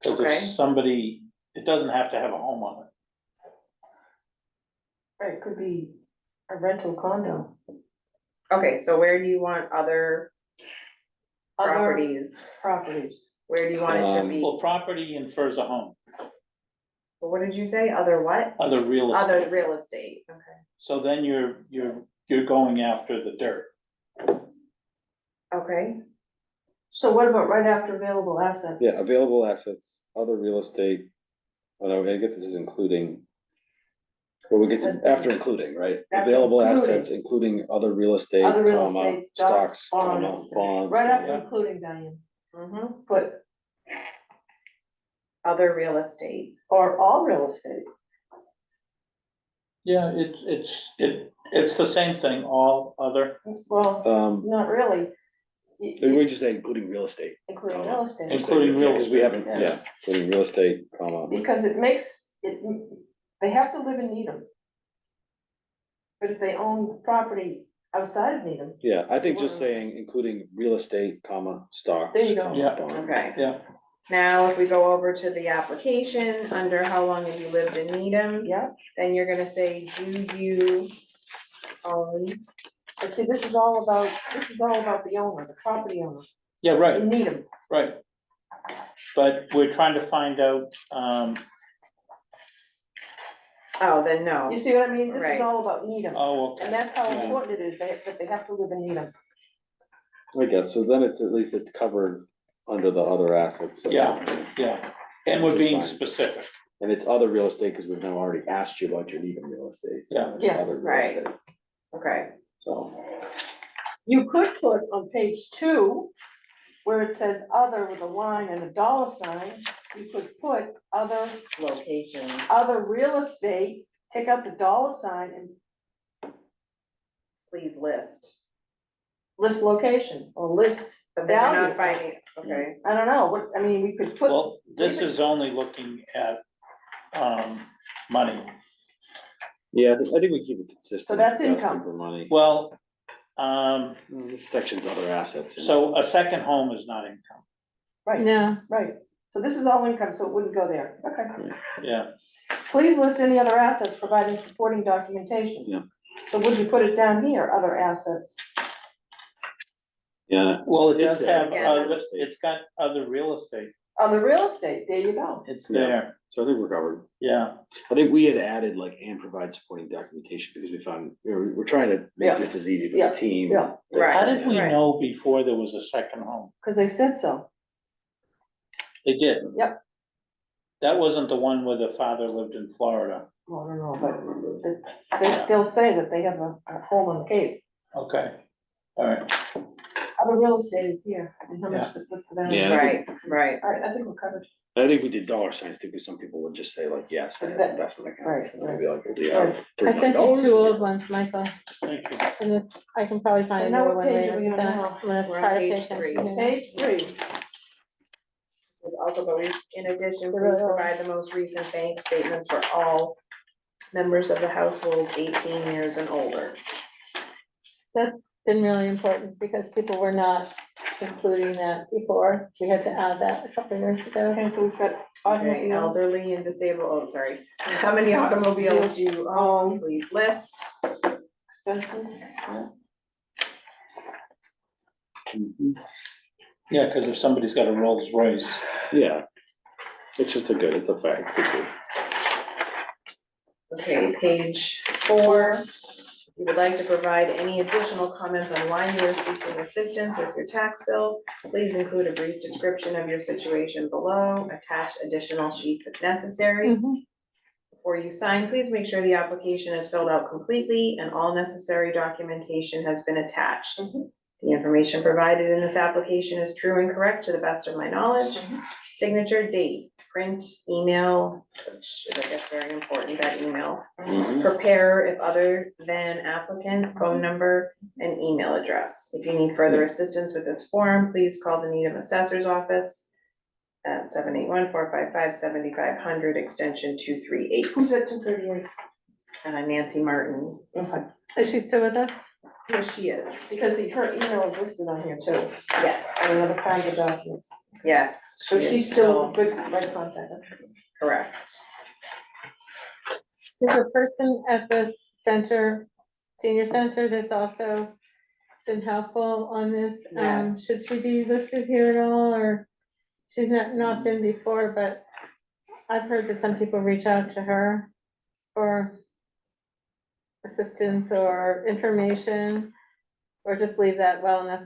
Cause Okay. if somebody, it doesn't have to have a home on it. Right, it could be a rental condo. Okay, so where do you want other Other properties? properties. Where do you want it to be? Well, property infers a home, Well, what did you say? Other what? other real estate. Other real estate, okay. So then you're going after the dirt. Okay, So what about right after available assets? yeah, available assets, other real estate. Oh, no, I guess this is including. Well, we get to, after including, right? After Available including. assets, including other real estate, Other real comma, estate, stocks, comma, bonds. bonds. Right after Yeah. including, Diane, mhm, put, other real estate. or all real estate. Yeah, it's the same thing, all other, Well, not really. We just say including real estate. Including real estate. Including real Because we haven't, Yeah. yeah, including real estate, comma. Because it makes, it, they have to live in Needham. But if they own property outside of Needham, Yeah, I think just saying including real estate, comma, stocks. There you go. comma, Yeah. bond. Okay, yeah. now if we go over to the application, under how long have you lived in Needham? yeah, Then you're gonna say, do you own, but see, this is all about the owner, the property owner, Yeah, right, in Needham. right. But we're trying to find out, Oh, then no. You see what I mean? This is Right. all about Needham, Oh, okay. and that's how Yeah. important it is, that they have to live in Needham. I guess, so then it's, at least it's covered under the other assets. section. Yeah, and we're Which is being fine. specific. And it's other real estate, because we've now already asked you about your Needham real estate. so Yeah. it's Yeah, other real right. estate, Okay, So, You could put on page 2, where it says other with a line and a dollar sign, you could put locations. other real estate, take out the dollar sign and Please list. list location, or list, But then you're Value. not finding, okay, I don't know, what, I mean, we could put. Well, this leave it- is only looking at, money. yeah, I think we keep it consistent. So that's if it's asking income. For money. Well, This section's other assets. and- so a second home is not income, Right, No, right, so this is all income, so it wouldn't go there, okay. yeah. Please list any other assets providing supporting documentation. Yeah. So would you put it down here, other assets? Yeah, Well, it It's does have, there. other. It's got other real estate, On the real estate, there you go. it's Yeah. there, so I think we're covered. yeah. I think we had added like, and provide supporting documentation, because we found, we're trying to Yeah. make this as easy for Yeah. the team. Yeah. Right. How did we Right. know before there was a second home? Because they said so. They did. Yep. That wasn't the one where the father lived in Florida, Well, I don't know, but they'll say that they have a home on the Cape. okay, all right, Other real estate is here, and how much to put for that. Yeah. right, right. All right, I think we're covered. I think we did dollar signs too, because some people would just say like, yes, I have That- investment accounts, right, and I'd be like, well, do you right. have I sent you $300? two old ones, Michael, thank you. and if, I can probably So find a now newer what one page later. are we on but then now? I'm gonna We're on try to page pay attention three. here. Page 3, Is also, but in addition, They're really please old. provide the most recent bank statements for all members of the household 18 years and older. That's been really important because people were not including that before. We had to add that a couple of years ago. okay, so we've got Okay, automobiles. elderly and disabled, oh, sorry. How many automobiles do you own? Please list. Expenses, yeah. Yeah, because if somebody's got a Rolls Royce, Yeah, it's just it's a fact, it's good. Okay, page 4. You would like to provide any additional comments on why you are seeking assistance with your tax bill? Please include a brief description of your situation below. Attach additional sheets if necessary. Mhm. Before you sign, please make sure the application is filled out completely and all necessary documentation has been attached. The information provided in this application is true and correct to the best of my knowledge. Signature, date, print, email, which is, I guess, very important, that email. Mhm. Preparer if other than applicant, phone number, and email address. If you need further assistance with this form, please call the Needham Assessor's Office at 781-455-7500, extension 238. Who's at 238? Nancy Martin, Okay, Is she still with us? here she is. because her email is listed on here too, and Yes, other kinds of documents. yes. So she is she's still good, right contact. correct. There's a person at the center, senior center, that's also been helpful on this. Yes. Should she be listed here at all, or she's not been before, but I've heard that some people reach out to her for assistance or information, or just leave that well enough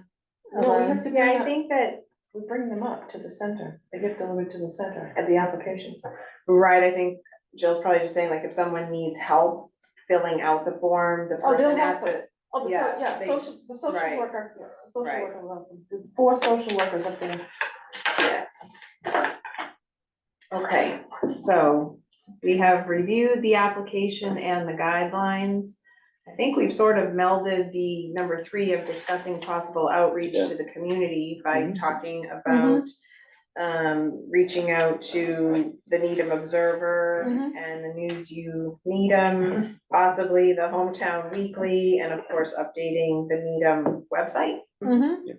No, we alone. have to Yeah, bring I up, think that, we bring them up to the center, they get delivered to the center at the applications. right, I think Jill's probably just saying, like, if someone needs help filling out the form, the Oh, they'll person at help the, Oh, Yeah, yeah, they- the social right. worker, yeah, the social Right. worker, will help them. There's 4 social workers up there. yes. Okay, so we have reviewed the application and the guidelines. I think we've sort of melded the number 3 of discussing possible outreach to the community by talking about reaching out to the Needham Observer Mhm. and the News You Needham, possibly the Hometown Weekly, and of course, updating the Needham website. Mhm.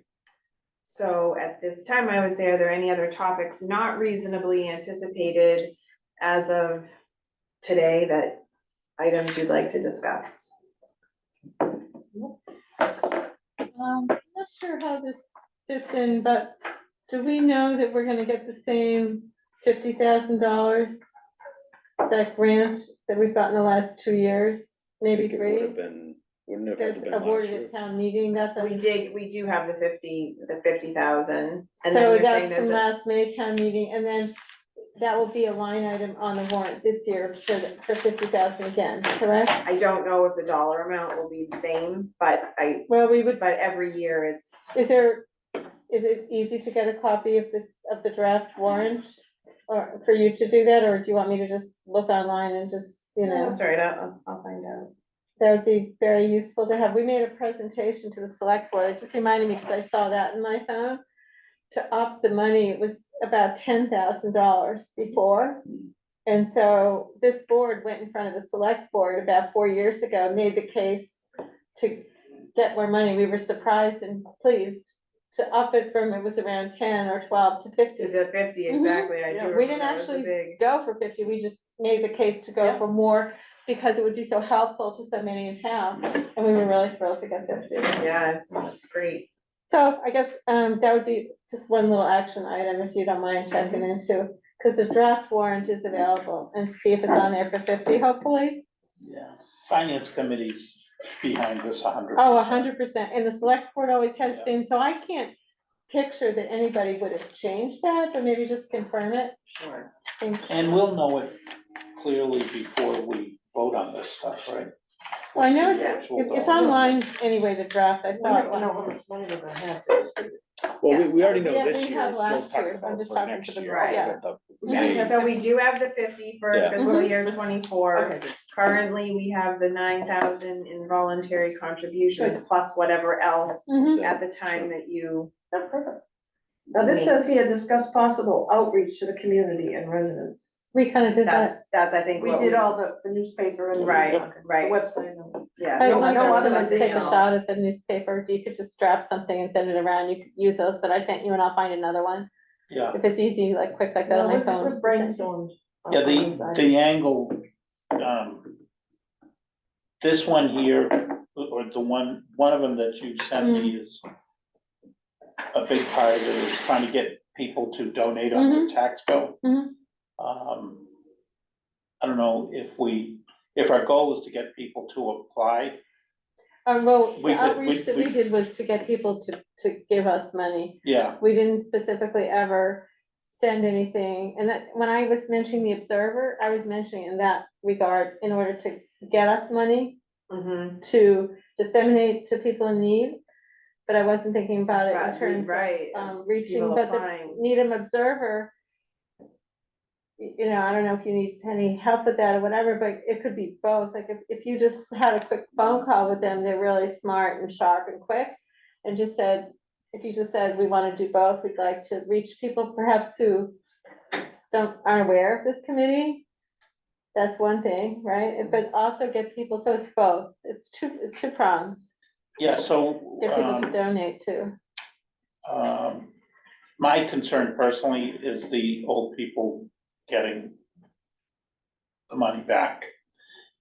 So at this time, I would say, are there any other topics not reasonably anticipated as of today that items you'd like to discuss? Not sure how this fits in, but do we know that we're gonna get the same $50,000 that grant that we've gotten the last 2 years, maybe It would have 3, been, wouldn't it have that's been last awarded year? at town meeting, that's We do have the 50,000. And then so you're saying that's there's from a, last May town meeting, and then that will be a line item on the warrant this year for 50,000 again, correct? I don't know if the dollar amount will be the same, but Well, we would, but every year it's, is it easy to get a copy of the draft warrant? Or for you to do that, or do you want me to just look online and just, that's all right, I'll find out. that would be very useful to have. We made a presentation to the select board, it just reminded me, because I saw that in my phone. To up the money, it was about $10,000 before. And so this board went in front of the select board about 4 years ago, made the case to get more money. We were surprised and pleased to up it from, it was around 10 or 12 to 50. To 50, exactly, I do Yeah, we didn't remember that was a actually big. go for 50, we just made the case to go Yeah. for more because it would be so helpful to so many in town, and we were really thrilled to get 50. Yeah, that's great. So I guess, that would be just one little action item, if you don't mind checking into, because the draft warrant is available, and see if it's on there for 50, hopefully. Yeah, finance committee's behind this 100%. Oh, 100%, and the select board always has Yeah. been, so I can't picture that anybody would have changed that, but maybe just confirm it. Sure. Thanks. And we'll know it clearly before we vote on this stuff, right? Well, I know The actual it's dollar. online anyway, the draft, I We saw it don't know how once. much money we're gonna have to distribute. Well, we already know Yeah, this we year, have Jill's last talking year, so I'm about just for talking next to the- year. right. is at the Yeah. May. So we do have the 50 for Yeah. fiscal Mhm. year 24. Okay, good. Currently, we have the 9,000 in voluntary contributions plus whatever else Mhm. at the time that you. Oh, perfect. Now, this says here, discuss possible outreach to the community and residents. We kind of did that. That's, I think, We what did all the newspaper and the Right, the right, website. and- yeah. I'd so like unless to there's take a something shot at else. the newspaper, you could just draft something and send it around, you could use those that I sent you and I'll find another one. Yeah, If it's easy, like quick like that on my phone. We've brainstormed. on yeah, the inside. the angle, this one here, or the one of them that you sent me is a big part of it is trying to get people to donate on their tax bill. Mhm. I don't know if our goal is to get people to apply, Well, We the could- outreach that we did was to get people to give us money. yeah, We didn't specifically ever send anything, and that, when I was mentioning the Observer, I was mentioning in that regard, in order to get us money Mhm. to disseminate to people in need. But I wasn't thinking about it in Right, terms right, of, reaching, people but the applying. Needham Observer, I don't know if you need any help with that or whatever, but it could be both, like, if you just had a quick phone call with them, they're really smart and sharp and quick, and just said, if you just said, we wanna do both, we'd like to reach people perhaps who aren't aware of this committee, that's one thing, right? But also get people, so it's both, it's two prongs, yeah, so, get people to donate too. my concern personally is the old people getting the money back.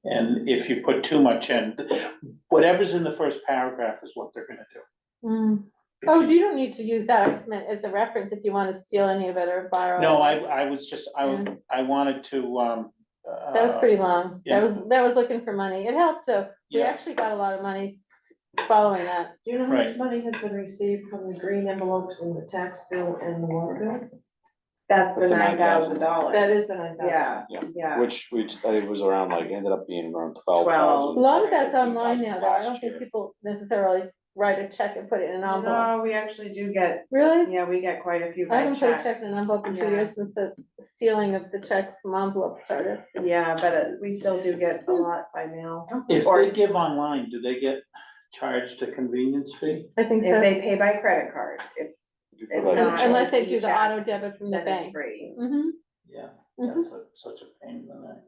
And if you put too much in, whatever's in the first paragraph is what they're gonna do. Mm. If Oh, you- you don't need to use that, I just meant as a reference if you wanna steal any of it or borrow. No, it. I was just, Yeah. I wanted to, That was pretty long, yeah. that was looking for money, it helped too, we Yeah. actually got a lot of money following that. Do you know how Right. much money has been received from the green envelopes in the tax bill and the water bills? That's the That's the $9,000. That is the $9,000. Yeah, Yeah. yeah. Which I think it was around like, ended up being around 12. A lot of that's online 15,000 now, though, I don't last think year. people necessarily write a check and put it in an envelope. No, we actually do get, Really? yeah, we get quite a few I by haven't put a check. check in an envelope in 2 Yeah. years since the stealing of the checks from envelopes started. Yeah, but we still do get a lot by mail. if Or they give online, do they get charged a convenience fee? I think if so, they pay by credit card, if Right. not, unless they it's do the e-check, auto debit from the then it's bank. free. Mm-hmm, Yeah, Mhm. that's such a pain in the neck.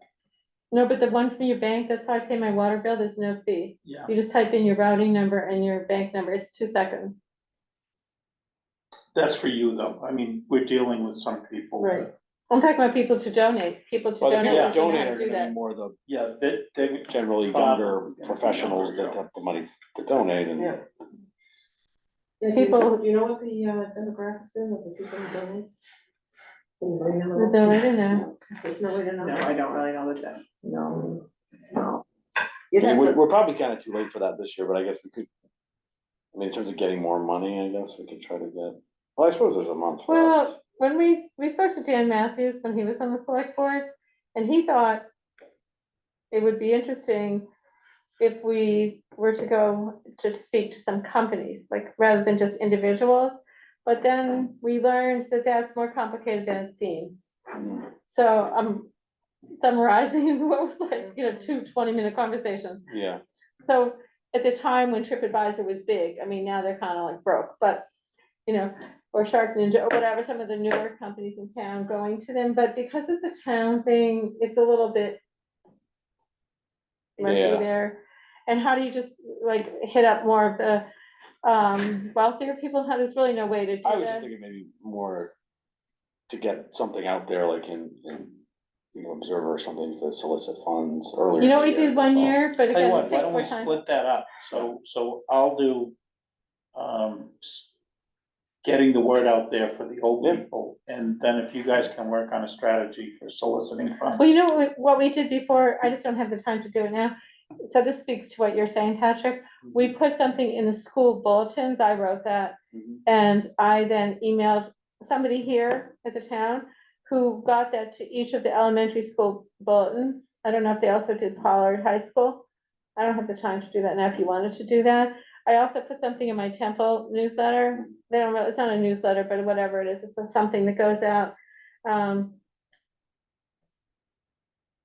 no, but the one from your bank, that's how I pay my water bill, there's no fee. Yeah, You just type in your routing number and your bank number, it's 2 seconds. that's for you though. I mean, we're dealing with some people. that- Right. I'm talking about people to donate, people to Well, the donate, people if you know donate how are to do gonna be that. more the Yeah, they, generally Bob, younger professionals that have the money to donate and. Yeah. Yeah, People- do you know what the demographics is of the people who donate? Anybody know? There's no way to know. There's no way to know. No, I don't really know the depth. No, no. You'd I mean, have to, we're probably kind of too late for that this year, but I guess we could, I mean, in terms of getting more money, I guess we could try to get, well, I suppose there's a month left. Well, when we spoke to Dan Matthews when he was on the select board, and he thought it would be interesting if we were to go to speak to some companies, like, rather than just individuals. But then we learned that that's more complicated than it seems. Mm, So I'm summarizing what was like, 20-minute conversations. Yeah, So at the time when TripAdvisor was big, I mean, now they're kind of like broke, but, or Shark Ninja or whatever, some of the newer companies in town going to them, but because it's a town thing, it's a little bit murky Yeah. there. And how do you just like hit up more of the wealthier people? How, there's really no way to do I was just that. thinking maybe more to get something out there, like in Observer or something to solicit funds earlier. You know, in we the year, did one that's all. year, but Tell you again, what, it why takes don't more we time. split that up? So I'll do, getting the word out there for the old Yeah. people. And then if you guys can work on a strategy for soliciting funds. Well, you know what we did before, I just don't have the time to do it now. So this speaks to what you're saying, Patrick. We put something in the school bulletins, I wrote that. Mhm. And I then emailed somebody here at the town who got that to each of the elementary school bulletins. I don't know if they also did Pollard High School. I don't have the time to do that now if you wanted to do that. I also put something in my Temple newsletter. They don't really, it's not a newsletter, but whatever it is, it's something that goes out.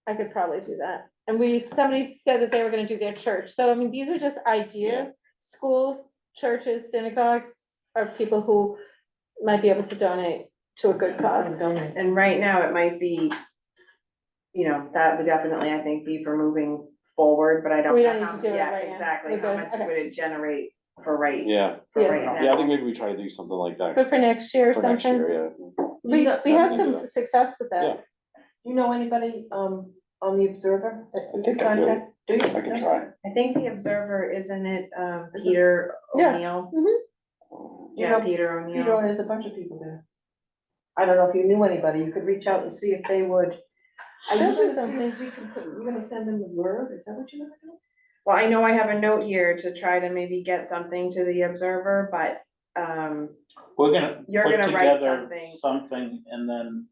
I could probably do that. And somebody said that they were gonna do their church. So I mean, these are just ideas. Schools, churches, synagogues are people who might be able to donate to a good cause. donate. And right now, it might be, that would definitely, I think, be for moving forward, but I don't We know don't need how, to do it yeah, right now. exactly, We're how good. much Okay. would it generate for right, Yeah, for Yeah. right yeah, I now? think maybe we try to do something like that But for next year or for next something, year, yeah. we had Definitely do some that. success with Yeah. that. You know anybody, on the Observer? that I you think could I do. contact? Do you? I can try. I think the Observer, isn't it, Is it- Peter Yeah. O'Neill? You Yeah, know, Peter Peter, O'Neill. there's a bunch of people there. I don't know if you knew anybody, you could reach out and see if they would. Are you They'll do gonna see something. if we can put, you're gonna send them the word, is that what you're gonna do? Well, I know I have a note here to try to maybe get something to the Observer, but, We're gonna You're put gonna write together something. something and then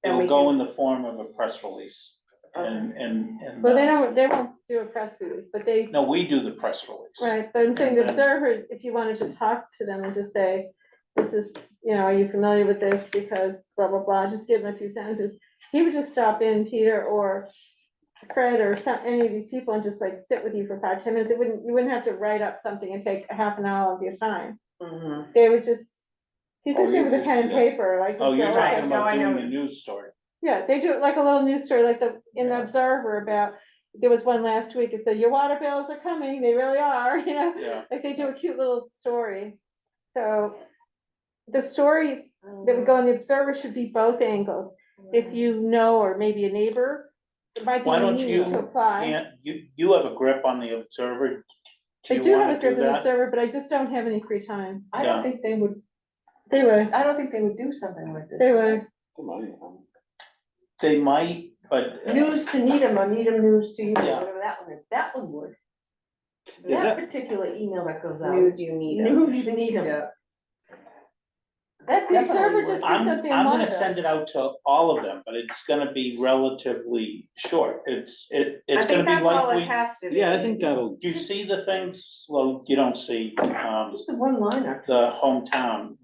Then it'll we go can- in the form of a press release. And. Well, they won't do a press release, but they, No, we do the press release. right, but I'm saying the And then- Observer, if you wanted to talk to them and just say, this is, are you familiar with this, because blah, blah, blah, just give them a few sentences. He would just stop in, Peter or Fred or any of these people, and just like sit with you for 5-10 minutes. You wouldn't have to write up something and take a half an hour of your time. Mhm. They would just, he's Oh, just there with a pen and yeah. paper, like. Oh, you're go, talking okay. No, about I know. doing a news story. Yeah, they do it like a little news story, like in the Yeah. Observer about, there was one last week, it said, your water bills are coming, they really are, Yeah. like they do a cute little story. So the story that would go in the Observer should be both angles. If you know, or maybe a neighbor, it might be Why don't neat you, to apply. you have a grip on the Observer? I you do have wanna a grip on the that? Observer, but I just don't have any free time. I Yeah. don't think they would, They would, I don't think they would do something like this. they would. The money, They might, but. News to Needham, or Needham News to you, or Yeah. whatever that one is, that one would. Yeah, That that- particular email that goes out. News you need. News you need 'em. Yeah. That The definitely Observer would. just- I'm something gonna wonderful. send it out to all of them, but it's gonna be relatively short. It's I gonna think be that's all like it we, has to be. Yeah, I think that'll, do you see the things? Well, you don't see, Just a one liner. the hometown.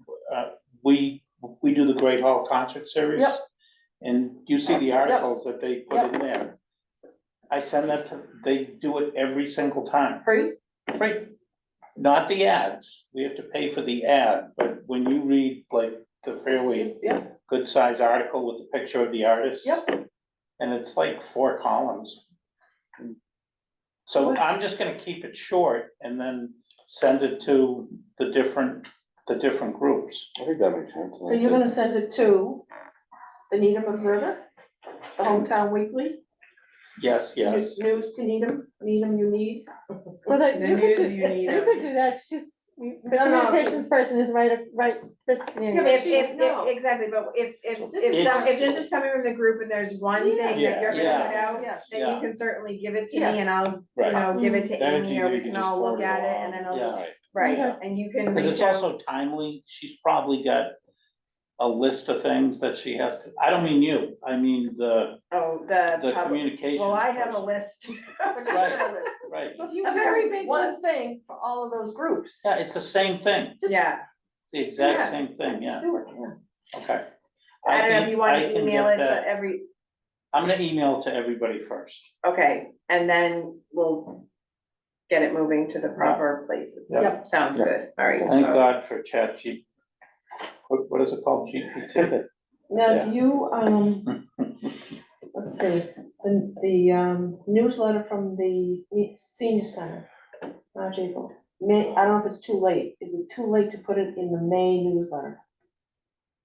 We do the Great Hall Concert Series. Yep. And you see the articles that they put Yep. in there. I send that to, they do it every single time, Free? free. Not the ads, we have to pay for the ad, but when you read like the fairly Yep, good size article with the picture of the artist. Yep. And it's like 4 columns. So I'm just gonna keep it short and then send it to the different groups. I think that makes sense. so you're gonna send it to the Needham Observer, the Hometown Weekly? Yes, yes. News to Needham, Needham you need. Well, The you could news do, you need you of- could do that, just The No. communications person is right, sits near Yeah, you. but Exactly, but if is- this is coming from the group and there's one thing that Yeah. you're gonna Yeah. put out, Yes. then you can certainly give it to me Yes. and I'll, you Right. know, give it to Then it's Amy, or easy, we we can can just all look forward it at it along. and then I'll Yeah. just, Right. right, Okay. and you can Cause reach it's out. also timely, she's probably got a list of things that she has to, I don't mean you, I mean the Oh, the public, communications. well, I have a person. list. Right, So if you A very big do one list. thing for all of those groups, yeah, it's the same thing, just. Yeah, it's the exact Yeah. same thing, yeah, Just do it, yeah. okay. I don't know if you want I to can email get it that. to every, I'm gonna email it to everybody first. okay, and then we'll get it moving to the proper places. Yeah. Sounds good, all right, Thank so, God for what is it called, GPT? Now, Yeah. do you, let's see, the newsletter from the senior center, March, April, May, I don't know if it's too late, is it too late to put it in the May newsletter?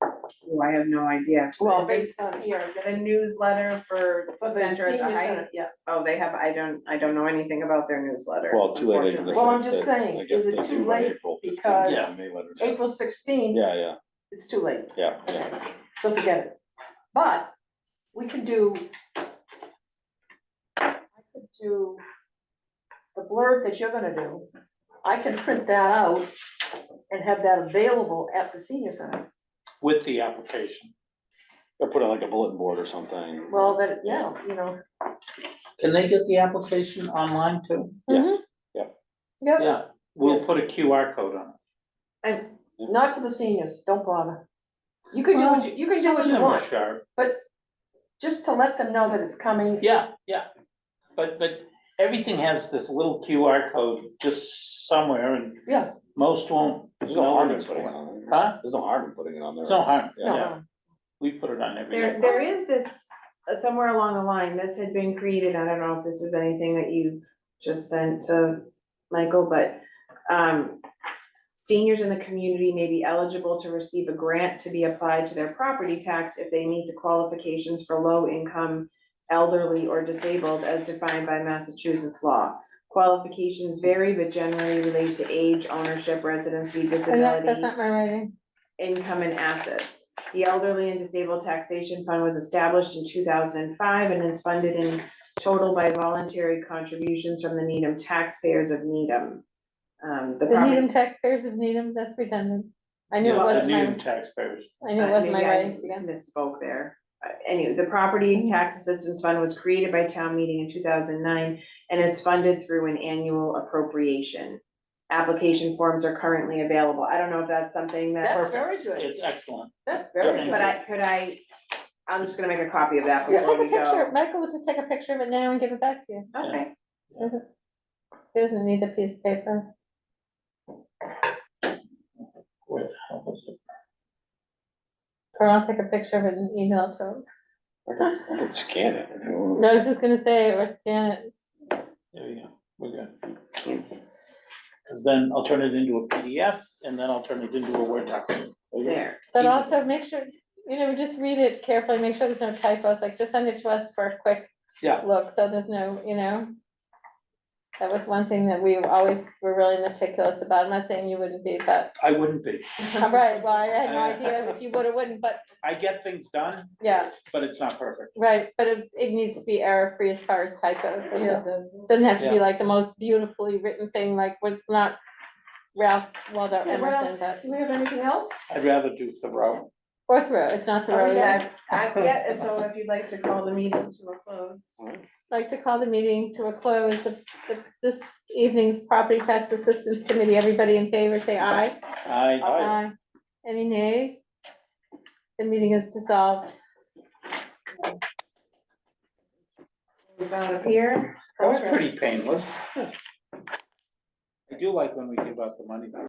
oh, I have no idea. Well, based on here, I The guess. newsletter for For the the Center at the senior center, Heights? yeah. Oh, they have, I don't know anything about their newsletter. Well, too late in the unfortunately. Well, I'm sense just that, saying, I guess is it they're too due by late? April 15th, Because Yeah. May letters. April 16th, Yeah, it's too late. yeah. Okay, so forget it. But we could do, I could do the blurb that you're gonna do. I can print that out and have that available at the senior center. With the application. Or put it on like a bulletin board or something. Well, that, yeah, you know, Can they get the application online too? Yes. Yep, Yeah, we'll put a QR code on it. and not for the seniors, don't bother. You can do what you can do Some what of you them are want, sharp. just to let them know that it's coming. Yeah, but everything has this little QR code just somewhere and Yeah. most won't There's no know harm what in it's putting it for. on there. Huh? There's no harm in putting it on there. It's no harm, Yeah. yeah, we put it on every. There is this, somewhere along the line, this had been created, I don't know if this is anything that you just sent to Michael, but, seniors in the community may be eligible to receive a grant to be applied to their property tax if they meet the qualifications for low income, elderly, or disabled as defined by Massachusetts law. Qualifications vary, but generally relate to age, ownership, residency, and that's disability, not my writing. income and assets. The Elderly and Disabled Taxation Fund was established in 2005 and is funded in total by voluntary contributions from the Needham taxpayers of Needham. The The property. Needham taxpayers of Needham, that's redundant. I knew it Yeah, the wasn't my, new taxpayers. I knew it wasn't my Maybe I writing to begin. misspoke there. Anyway, the Property Tax Assistance Fund was created by town meeting in 2009 and is funded through an annual appropriation. Application forms are currently available. I don't know if that's something that. That's very good. It's excellent. That's very Yeah. good. I'm just gonna make a copy of that Just before take a we picture, go. Michael will just take a picture of it now and give it back to you. Okay, He doesn't need the piece of paper. Wait, how was it? Or I'll take a picture of it and email it to him. I can scan it. if you want. No, I was just gonna say, or scan it. There you go, we're good. Cause then I'll turn it into a PDF and then I'll turn it into a Word document. there. But Easy. also make sure, just read it carefully, make sure there's no typos, like just send it to us for a quick Yeah. look, so there's no, that was one thing that we always were really meticulous about. I'm not saying you wouldn't be, but, I wouldn't be. right, well, I had no idea if you would or wouldn't, but, I get things done, yeah, but it's not perfect. right, but it needs to be error-free as far as typos. That's Yeah, all. it does. Doesn't have to be Yeah. like the most beautifully written thing, like what's not Ralph Waldo Okay, what Emerson, else? but, Do we have anything else? I'd rather do Thoreau. or Thoreau, it's not Oh, Thoreau. yeah. So if you'd like to call the meeting to a close. Like to call the meeting to a close, this evening's Property Tax Assistance Committee, everybody in favor, say aye. I, Any nays? The meeting is dissolved. Is on up here. that was pretty painless. I do like when we give out the money back.